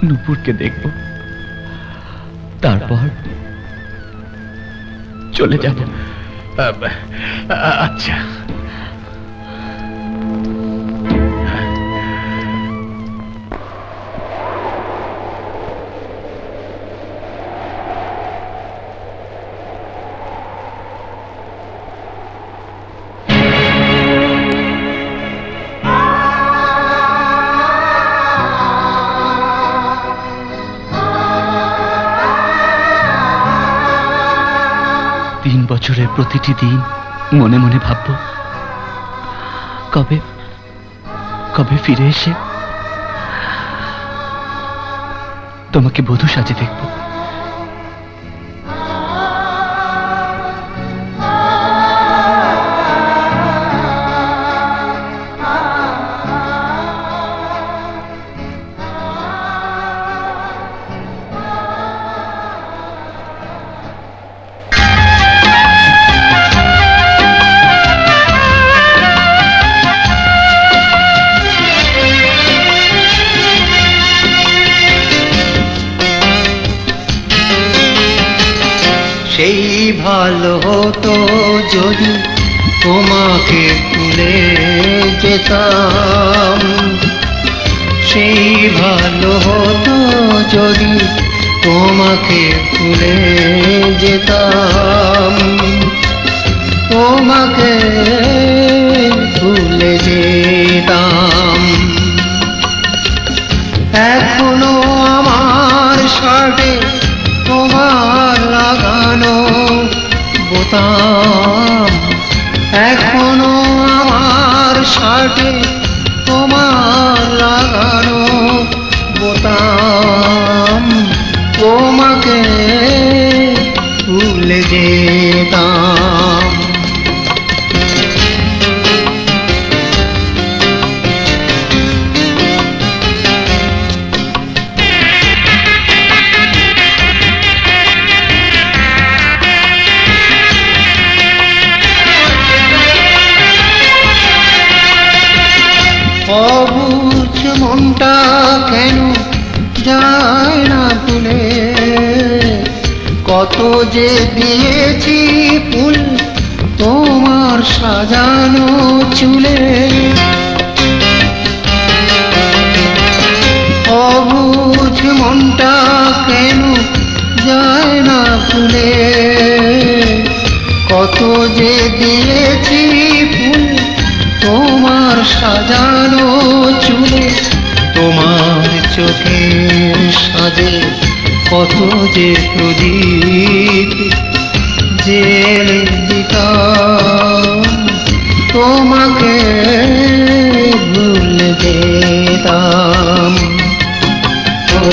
নূপুরকে দেখব, তারপর চলে যাব। আচ্ছা। বছরের প্রতিটি দিন মনে মনে ভাববো কবে কবে ফিরে এসে তোমাকে বধূ সাজে দেখবো। সেই ভালো হতো যদি তোমাকে ভুলে যেতাম, সেই ভালো হতো যদি তোমাকে ভুলে যেতাম, তোমাকে ভুলে যেতাম। এখনো আমার শার্টে তোমার লাগানো বোতাম, এখনো আমার শার্টে তোমার লাগানো বোতাম, তোমাকে ভুলে যেতাম। অবুঝ মনটা কেন যায় না ভুলে, কত যে দিয়েছি ফুল তোমার সাজানো চুলে। অবুঝ মনটা কেন যায় না ভুলে, কত যে দিয়েছি ফুল তোমার সাজানো চুলে। তোমার চোখের সাজে কত যে প্রদীপ জেলে দিতাম, তোমাকে ভুলে যেতাম। ও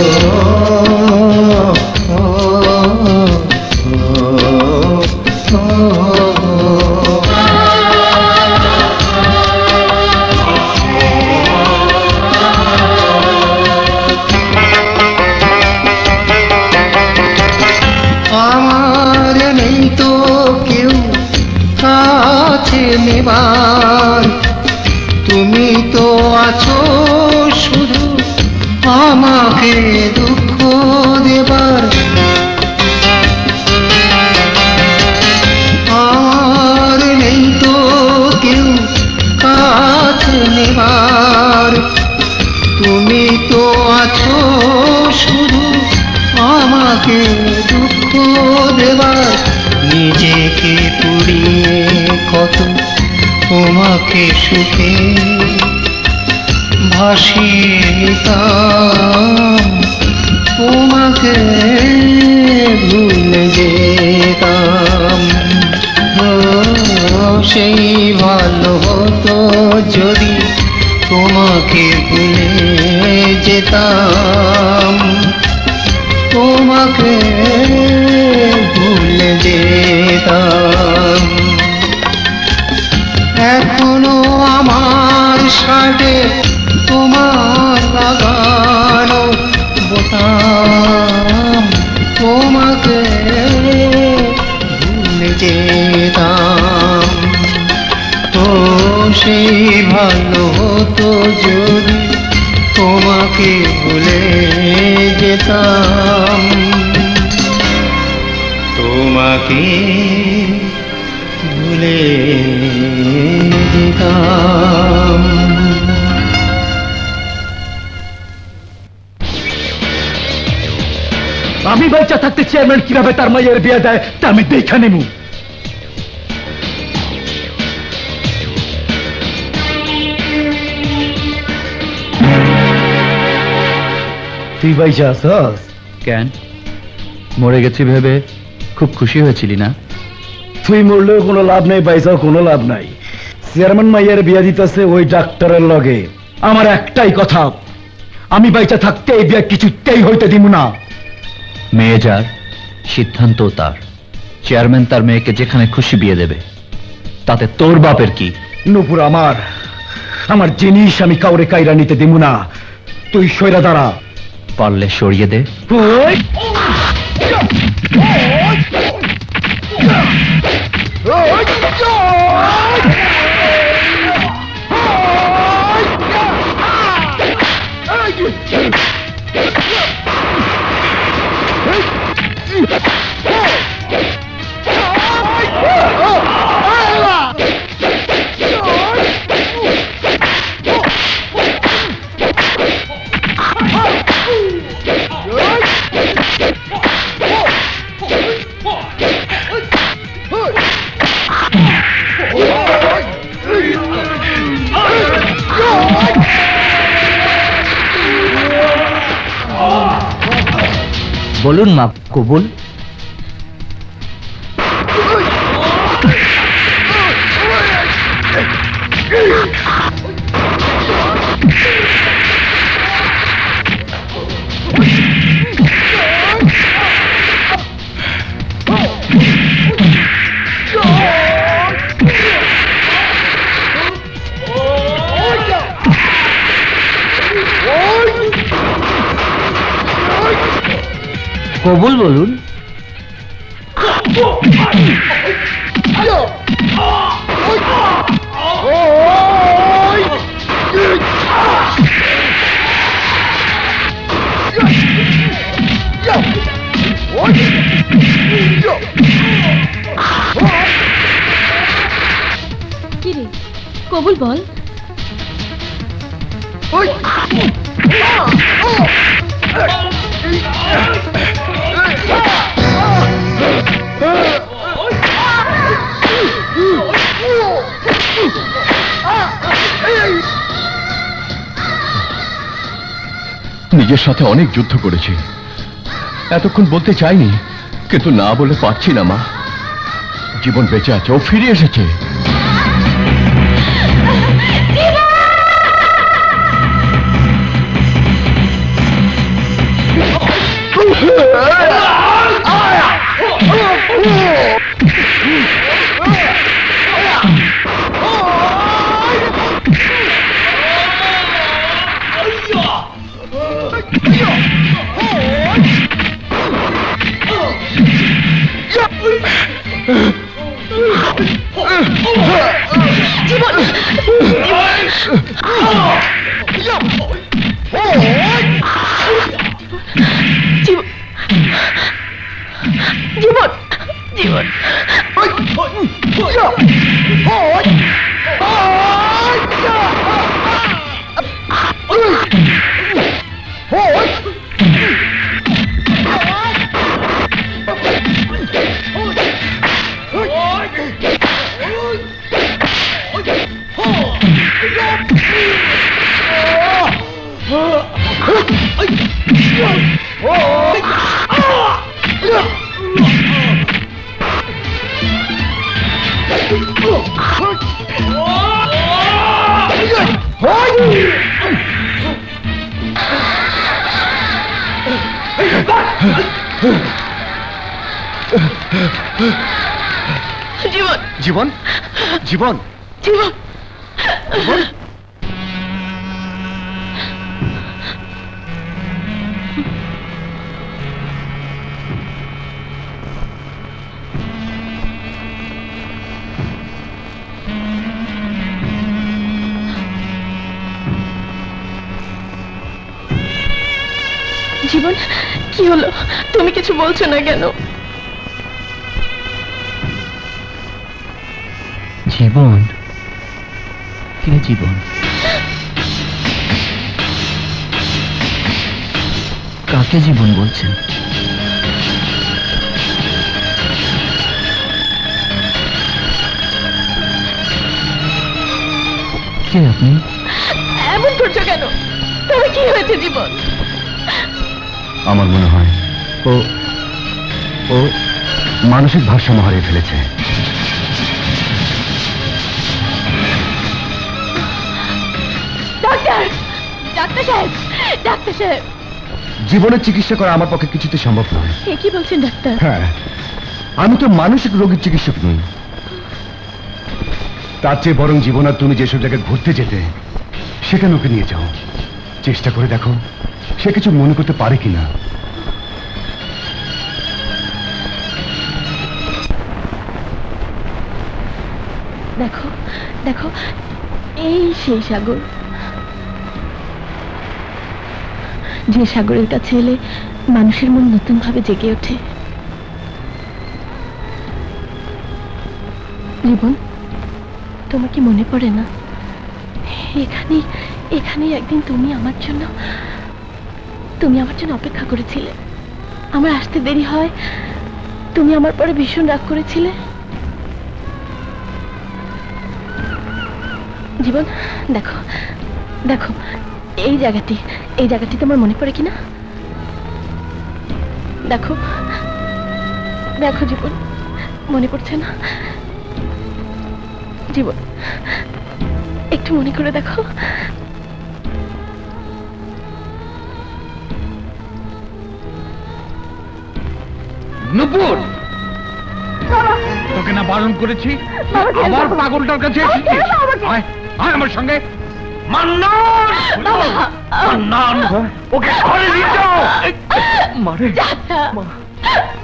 নেবার তুমি তো আছো শুধু আমাকে দুঃখ দেবার। আর নেই তো কেউ কাছে নেবার, তুমি তো আছো শুধু আমাকে দুঃখ দেবার। নিজেকে পুড়িয়ে কত তোমাকে সুখে ভাসিয়ে নিতাম, তোমাকে ভুলে যেতাম। সেই ভালো হতো যদি তোমাকে ভুলে যেতাম, তোমাকে ভুলে যেতাম। এখনো আমার শার্টে তোমার লাগানো বোতাম, তোমাকে ভুলে যেতাম। তো সেই ভালো হতো যদি তোমাকে ভুলে যেতাম, তোমাকে ভুলে যেতাম। আমি বাচ্চা থাকতে চেয়ারম্যান কিভাবে তার মায়ের বিয়ে দেয় তা আমি দেখা নেবো। তুই বাইচা আছস কেন? মরে গেছি ভেবে খুব খুশি হয়েছিলি না? তুই মরলেও কোনো লাভ নাই, পয়সাও কোনো লাভ নাই। চেয়ারম্যান মাইয়ার বিয়া দিতেছে ওই ডাক্তারের লগে। আমার একটাই কথা, আমি বাইচা থাকতে এই বিয়া কিছুতেই হইতে দিব না। মেয়ে যার, সিদ্ধান্ত তার। চেয়ারম্যান তার মেয়েকে যেখানে খুশি বিয়ে দেবে, তাতে তোর বাপের কি? নুপুর আমার, আমার জিনিস আমি কাউরে কাইরা নিতে দিব না। তুই সইরা দাঁড়া। পারলে সরিয়ে দে। বলুন মা, কবুল? কবুল বলুন। কি রে, কবুল বল। নিজের সাথে অনেক যুদ্ধ করেছি, এতক্ষণ বলতে চাইনি, কিন্তু না বলে পারছি না মা। জীবন বেঁচে আছে, ও ফিরে এসেছে। জীবন জীবন জীবন জীবন জীবন জীবন কি হলো, তুমি কিছু বলছো না কেন? জীবন? কে জীবন? কাকে জীবন বলছেন? কে আপনি? এমন করছো কেন? তবে কি হয়েছে জীবন? আমার মনে হয় ও মানসিক ভারসাম্য হারিয়ে ফেলেছে। ডাক্তার সাহেব, ডাক্তার সাহেব, জীবনের চিকিৎসা করা আমার পক্ষে কিছুতে সম্ভব নয়। এ কি বলছেন ডাক্তার? হ্যাঁ, আমি তো মানসিক রোগীর চিকিৎসক নই। তার চেয়ে বরং জীবন আর তুমি যেসব জায়গায় ঘুরতে যেতে, সেখানে ওকে নিয়ে যাও। চেষ্টা করে দেখো সে কিছু মনে করতে পারে কিনা। দেখো দেখো, এই সেই সাগর, যে সাগরের কাছে এলে মানুষের মন নতুন ভাবে জেগে ওঠে। জীবন, তোমার কি মনে পড়ে না এখানে একদিন তুমি আমার জন্য অপেক্ষা করেছিলে? আমার আসতে দেরি হয়, তুমি আমার পরে ভীষণ রাগ করেছিলে। জীবন, দেখো দেখো, এই জায়গাটি তোমার মনে পড়ে কিনা? দেখো দেখো জীবন, মনে পড়ছে না? জীবন, একটু মনে করে দেখো। নূপুর, তোকে না বারণ করেছি? আবার পাগলটার কাছে এসেছিস? আয় আয় আমার সঙ্গে। মান্নান, মান্নান, ওকে সরে নিয়ে যাও। মারে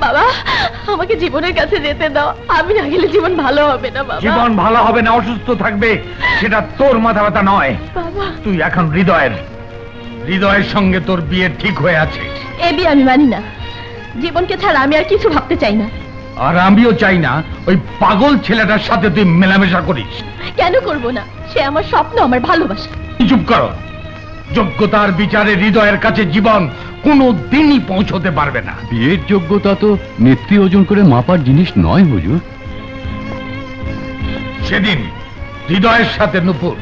বাবা, আমাকে জীবনের কাছে যেতে দাও, আমি না গেলে জীবন ভালো হবে না বাবা। জীবন ভালো হবে না, অসুস্থ থাকবে, সেটা তোর মাথা ব্যথা নয়। বাবা, তুই এখন হৃদয়ের সঙ্গে তোর বিয়ে ঠিক হয়ে আছে। এ বিয়ে আমি মানি না। জীবনকে ছাড়া আমি আর কিছু ভাবতে চাই না। আর আমিও চাই না ওই পাগল ছেলেটার সাথে তুই মেলামেশা করিস। কেন করব না? সে আমার স্বপ্ন, আমার ভালোবাসা। চুপ করো। যোগ্যতার বিচারে হৃদয়ের কাছে জীবন কোনো দিনই পৌঁছতে পারবে না। বিয়ের যোগ্যতা তো নেত্রী ওজন করে মাপার জিনিস নয় হুজুর। সেদিন হৃদয়ের সাথে নূপুর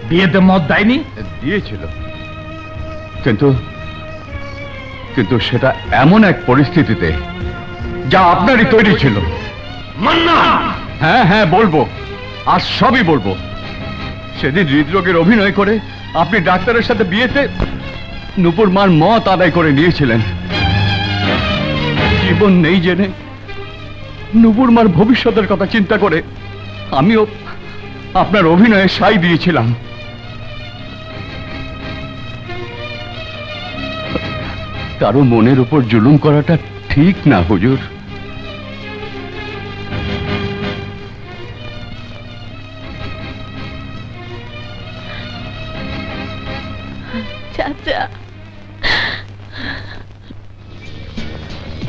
বিয়েতে মত দেয়নি? দিয়েছিল, কিন্তু সেটা এমন এক পরিস্থিতিতে যা আপনারই তৈরি ছিল। মান্নান, হ্যাঁ হ্যাঁ বলবো, আর সবই বলবো। সেদিন হৃদরোগের অভিনয় করে আপনি ডাক্তারের সাথে বিয়েতে নূপুর মার মত আদায় করে নিয়েছিলেন। জীবন নেই জেনে, নূপুর মার ভবিষ্যতের কথা চিন্তা করে আমিও আপনার অভিনয়ে সাই দিয়েছিলাম। কারো মনের উপর জুলুম করাটা ঠিক না হুজুর। চাচা,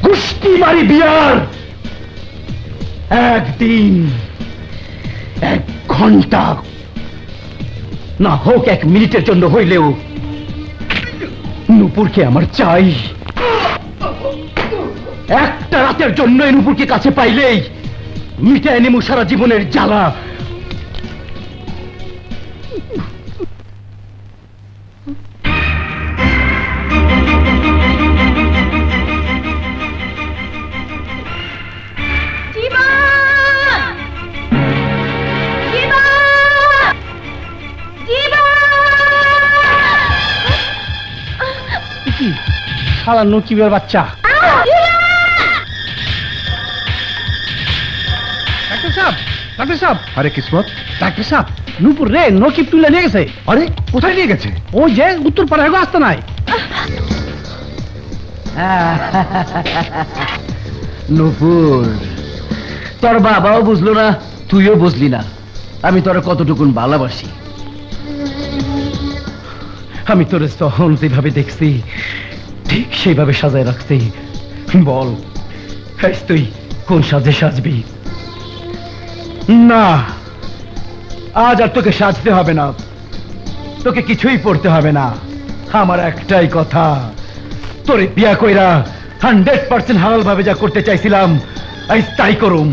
কুস্তি মারি বিয়ার একদিন, 1 ঘন্টা না হোক 1 মিনিটের জন্য হইলেও নূপুরকে আমার চাই। একটা রাতের জন্য নূপুরকে কাছে পাইলেই মিটায় নেমু সারা জীবনের জ্বালা। শালা নকিবের বাচ্চা। ডাক্তার সাহেব, ডাক্তার সাহেব। আরে কিসমত, ডাক্তার সাহেব, নূপুর রে নকিব তুলে নিয়ে গেছে। আরে কোথায় নিয়ে গেছে? ওই যে উত্তর পাড়ায় আসতে নাই। নূপুর, তোর বাবাও বুঝলো না, তুইও বুঝলি না আমি তোর কতটুকুন ভালোবাসি। আমি তোর তখন যেভাবে দেখছি ঠিক সেইভাবে সাজায় রাখছি। বল তুই কোন সাজে সাজবি? না, আজ আর তোকে সাজতে হবে না, তোকে কিছুই পড়তে হবে না। আমার একটাই কথা, তোরে বিয়া কইরা 100% হালাল ভাবে যা করতে চাইছিলাম আজ তাই করুম।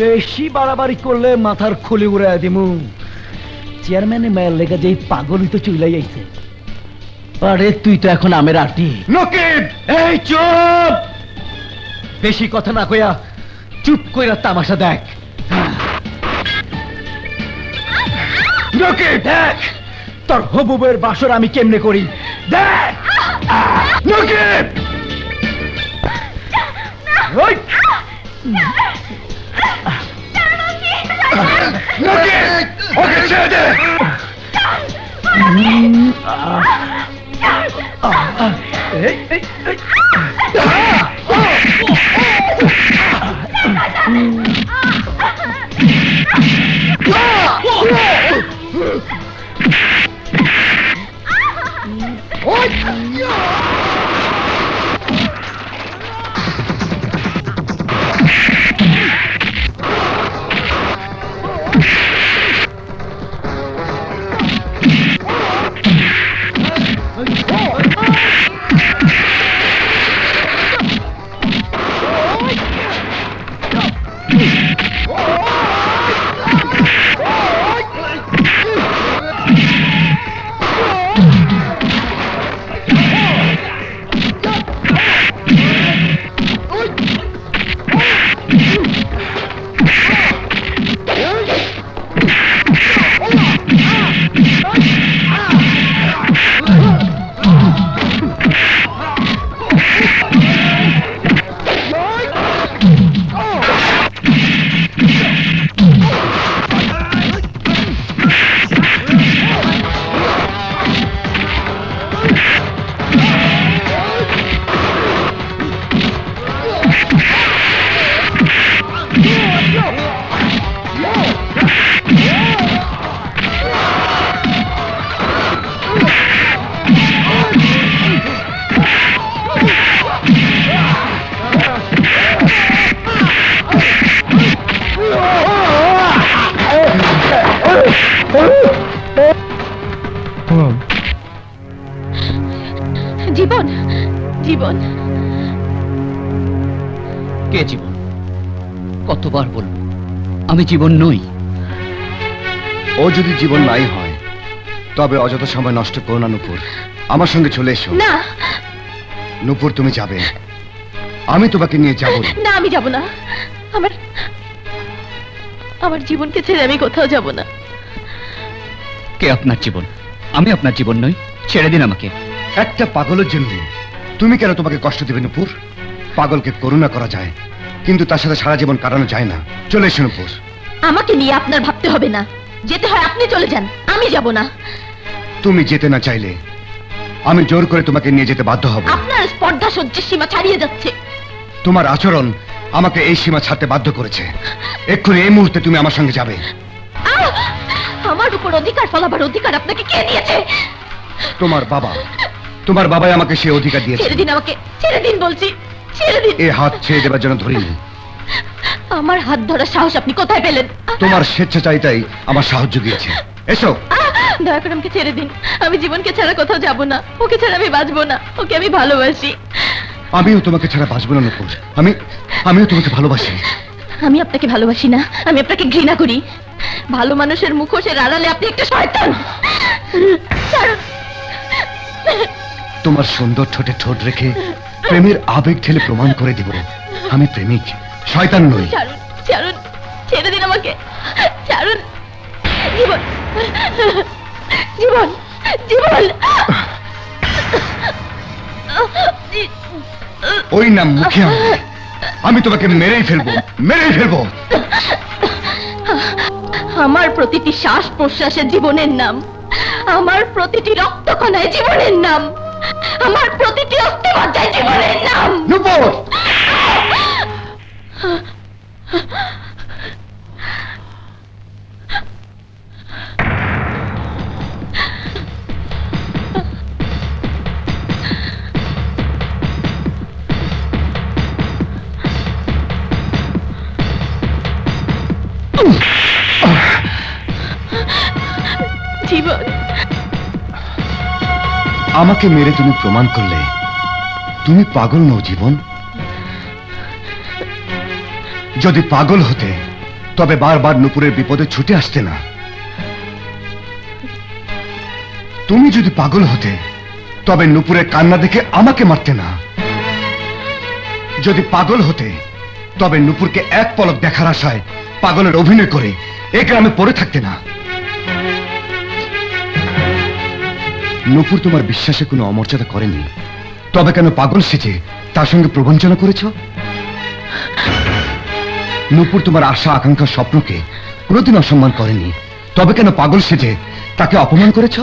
বেশি বাড়াবাড়ি করলে মাথার খুলি উড়াই দিমু। চেয়ারম্যানে মায়ের লেগে যে পাগলই তো চুলাই আইছে। আরে তুই তো এখন আমের আটি। নকিব, এই চুপ! বেশি কথা না কইয়া চুপ কইরা তামাশা দেখ। নকিব, দেখ তোর হবুবের বাসর আমি কেমনে করি, দেখ। নকিব, ওই ওকে ছেড়ে দে। জীবন, জীবন। কে জীবন? কতবার বলবো আমি জীবন নই। ও যদি জীবন নাই হয় তবে অযথা সময় নষ্ট করো না নূপুর, আমার সঙ্গে চলে এসো। না নূপুর, তুমি যাবে, আমি তোমাকে নিয়ে যাব না। আমি যাব না। আমার আমার জীবনকে ছেড়ে আমি কোথাও যাব না। কে আপনার জীবন? আমি আপনার জীবন নই, ছেড়ে দিন আমাকে। একটা পাগলের জন্য তুমি কেন তোমাকে কষ্ট দেবে নূপুর? পাগলকে করুণা করা যায়, কিন্তু তার সাথে সারা জীবন কাটানো যায় না। চলে এসো নূপুর। আমাকে নিয়ে আপনার ভাবতে হবে না, যেতে হয় আপনি চলে যান, আমি যাব না। তুমি যেতে না চাইলে আমি জোর করে তোমাকে নিয়ে যেতে বাধ্য হব। আপনার স্পর্ধা সহ্যের সীমা ছাড়িয়ে যাচ্ছে। তোমার আচরণ আমাকে এই সীমা ছাড়তে বাধ্য করেছে। এক্ষুনি এই মুহূর্তে তুমি আমার সঙ্গে যাবে। আমার উপর অধিকার ফলাবার অধিকার আপনাকে কে দিয়েছে? তোমার বাবা। তোমার বাবাই আমাকে সেই অধিকার দিয়েছে। ছেড়ে দিন আমাকে, ছেড়ে দিন বলছি, ছেড়ে দিন। এই হাত ছেড়ে দেবার জন্য ধরিনি। আমার হাত ধরার সাহস আপনি কোথায় পেলেন? তোমার স্বেচ্ছাচারিতাই আমার সাহায্য দিয়েছে। এসো। দয়া করে আমাকে ছেড়ে দিন। আমি জীবনকে ছাড়া কোথাও যাব না। ওকে ছাড়া আমি বাঁচবো না। ওকে আমি ভালোবাসি। আমিও তোমাকে ছাড়া বাঁচবো না নূপুর। আমিও তোমাকে ভালোবাসি। আমি আপনাকে ভালোবাসি না, আমি আপনাকে ঘৃণা করি। ভালো মানুষের মুখোশের আড়ালে আপনি একটা শয়তান। তোমার সুন্দর ঠোঁটে ঠোঁট রেখে প্রেমের আবেগ ঠেলে প্রমাণ করে দিব আমি প্রেমিক, শয়তান নই। ছাড়ুন, ছাড়ুন, ছেড়ে দিন আমাকে, ছাড়ুন। জীবন, জীবন, জীবন। ওই নাম মুখে আমি তোমাকে মেরেই ফেলবো, মেরেই ফেলবো। আমার প্রতিটি শ্বাস প্রশ্বাসে জীবনের নাম, আমার প্রতিটি রক্তকণায় জীবনের নাম। আমার প্রতিটি অস্থি মজ্জায় জীবনের নাম। নূপুর! জীবন, আমাকে মেরে তুমি প্রমাণ করলে তুমি পাগল নও জীবন। যদি পাগল হতে তবে বারবার নূপুরের বিপদে ছুটে আসতে না। তুমি যদি পাগল হতে তবে নূপুরের কান্না দেখে আমাকে মারতে না। যদি পাগল হতে তবে নূপুরকে এক পলক দেখার আশায় পাগলের অভিনয় করে এ গ্রামে পড়ে থাকতে না। নূপুর তোমার বিশ্বাসে কোনো অমর্যাদা করেনি, তবে কেন পাগল সেজে তার সঙ্গে প্রবঞ্চনা করেছ? নূপুর তোমার আশা আকাঙ্ক্ষা স্বপ্নকে কোনোদিন অসম্মান করেনি, তবে কেন পাগল সেজে তাকে অপমান করেছ?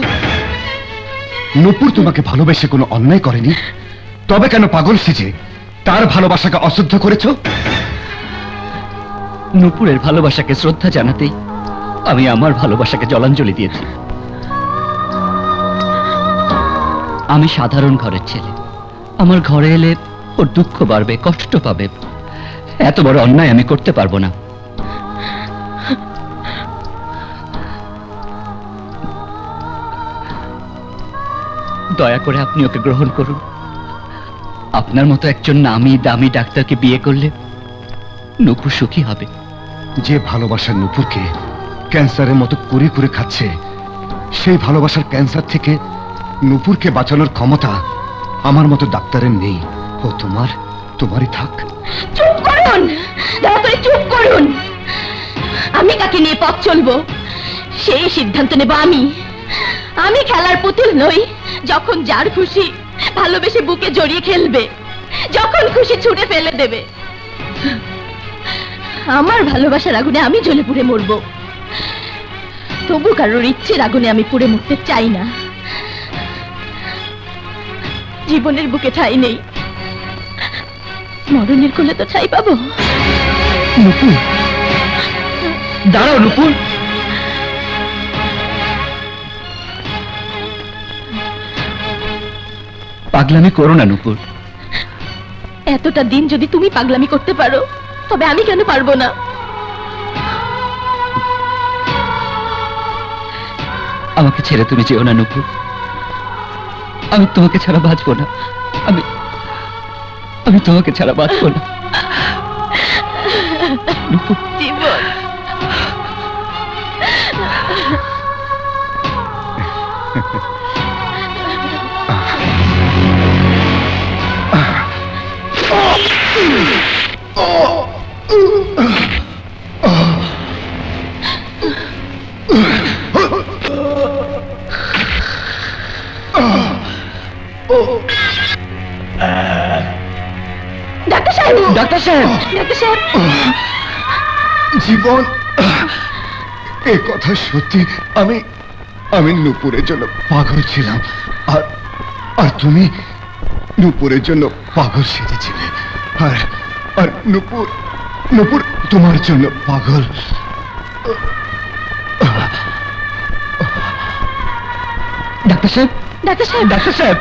নূপুর তোমাকে ভালোবেসে কোনো অন্যায় করেনি, তবে কেন পাগল সেজে তার ভালোবাসাকে অশুদ্ধ করেছ? নূপুরের ভালোবাসাকে শ্রদ্ধা জানাতেই আমি আমার ভালোবাসাকে জলাঞ্জলি দিয়েছি। আমি সাধারণ ঘরের ছেলে, আমার ঘরে এলে ওর দুঃখ বাড়বে, কষ্ট পাবে। এত বড় অন্যায় আমি করতে পারবো না। দয়া করে আপনি ওকে গ্রহণ করুন। আপনার মতো একজন নামি দামি ডাক্তারকে বিয়ে করলে নূপুর সুখী হবে। যে ভালোবাসার নূপুরকে ক্যান্সারের মতো কুরে কুরে খাচ্ছে, সেই ভালোবাসার ক্যান্সার থেকে নূপুরকে বাঁচানোর ক্ষমতা আমার মতো ডাক্তারের নেই। ও তোমারই থাক। চুপ করুন, দয়া করে চুপ করুন। আমি কাকে নিয়ে পথ চলবো সেই সিদ্ধান্ত নেব আমি। আমি খেলার পুতুল নই, যখন যার খুশি ভালোবেসে বুকে জড়িয়ে খেলবে, যখন খুশি ছুঁড়ে ফেলে দেবে। আমার ভালোবাসার আগুনে আমি জ্বলে পুড়ে মরব, তবু কারোর ইচ্ছের আগুনে আমি পুড়ে মরতে চাই না। জীবনের বুকে ঠাঁই নেই, মরণের কোলে তো ঠাঁই পাবো। নূপুর, দাঁড়াও নূপুর। পাগলামি করো না নূপুর। এতটা দিন যদি তুমি পাগলামি করতে পারো, তবে আমি কেন পারবো না? আমাকে ছেড়ে তুমি যেও না নূপুর। আমি তোমাকে ছাড়া বাঁচবো না। আমি তোমাকে ছাড়া বাঁচবো না নূপুর। জীবন, ডাক্তার সাহেব, ডাক্তার সাহেব, ডাক্তার সাহেব। জীবন, এ কথা সত্যি। আমি নূপুরের জন্য পাগল ছিলাম, আর তুমি নূপুরের জন্য পাগল সেজেছিলে। আর নূপুর তোমার জন্য পাগল। ডাক্তার সাহেব, ডাক্তার সাহেব, ডাক্তার সাহেব।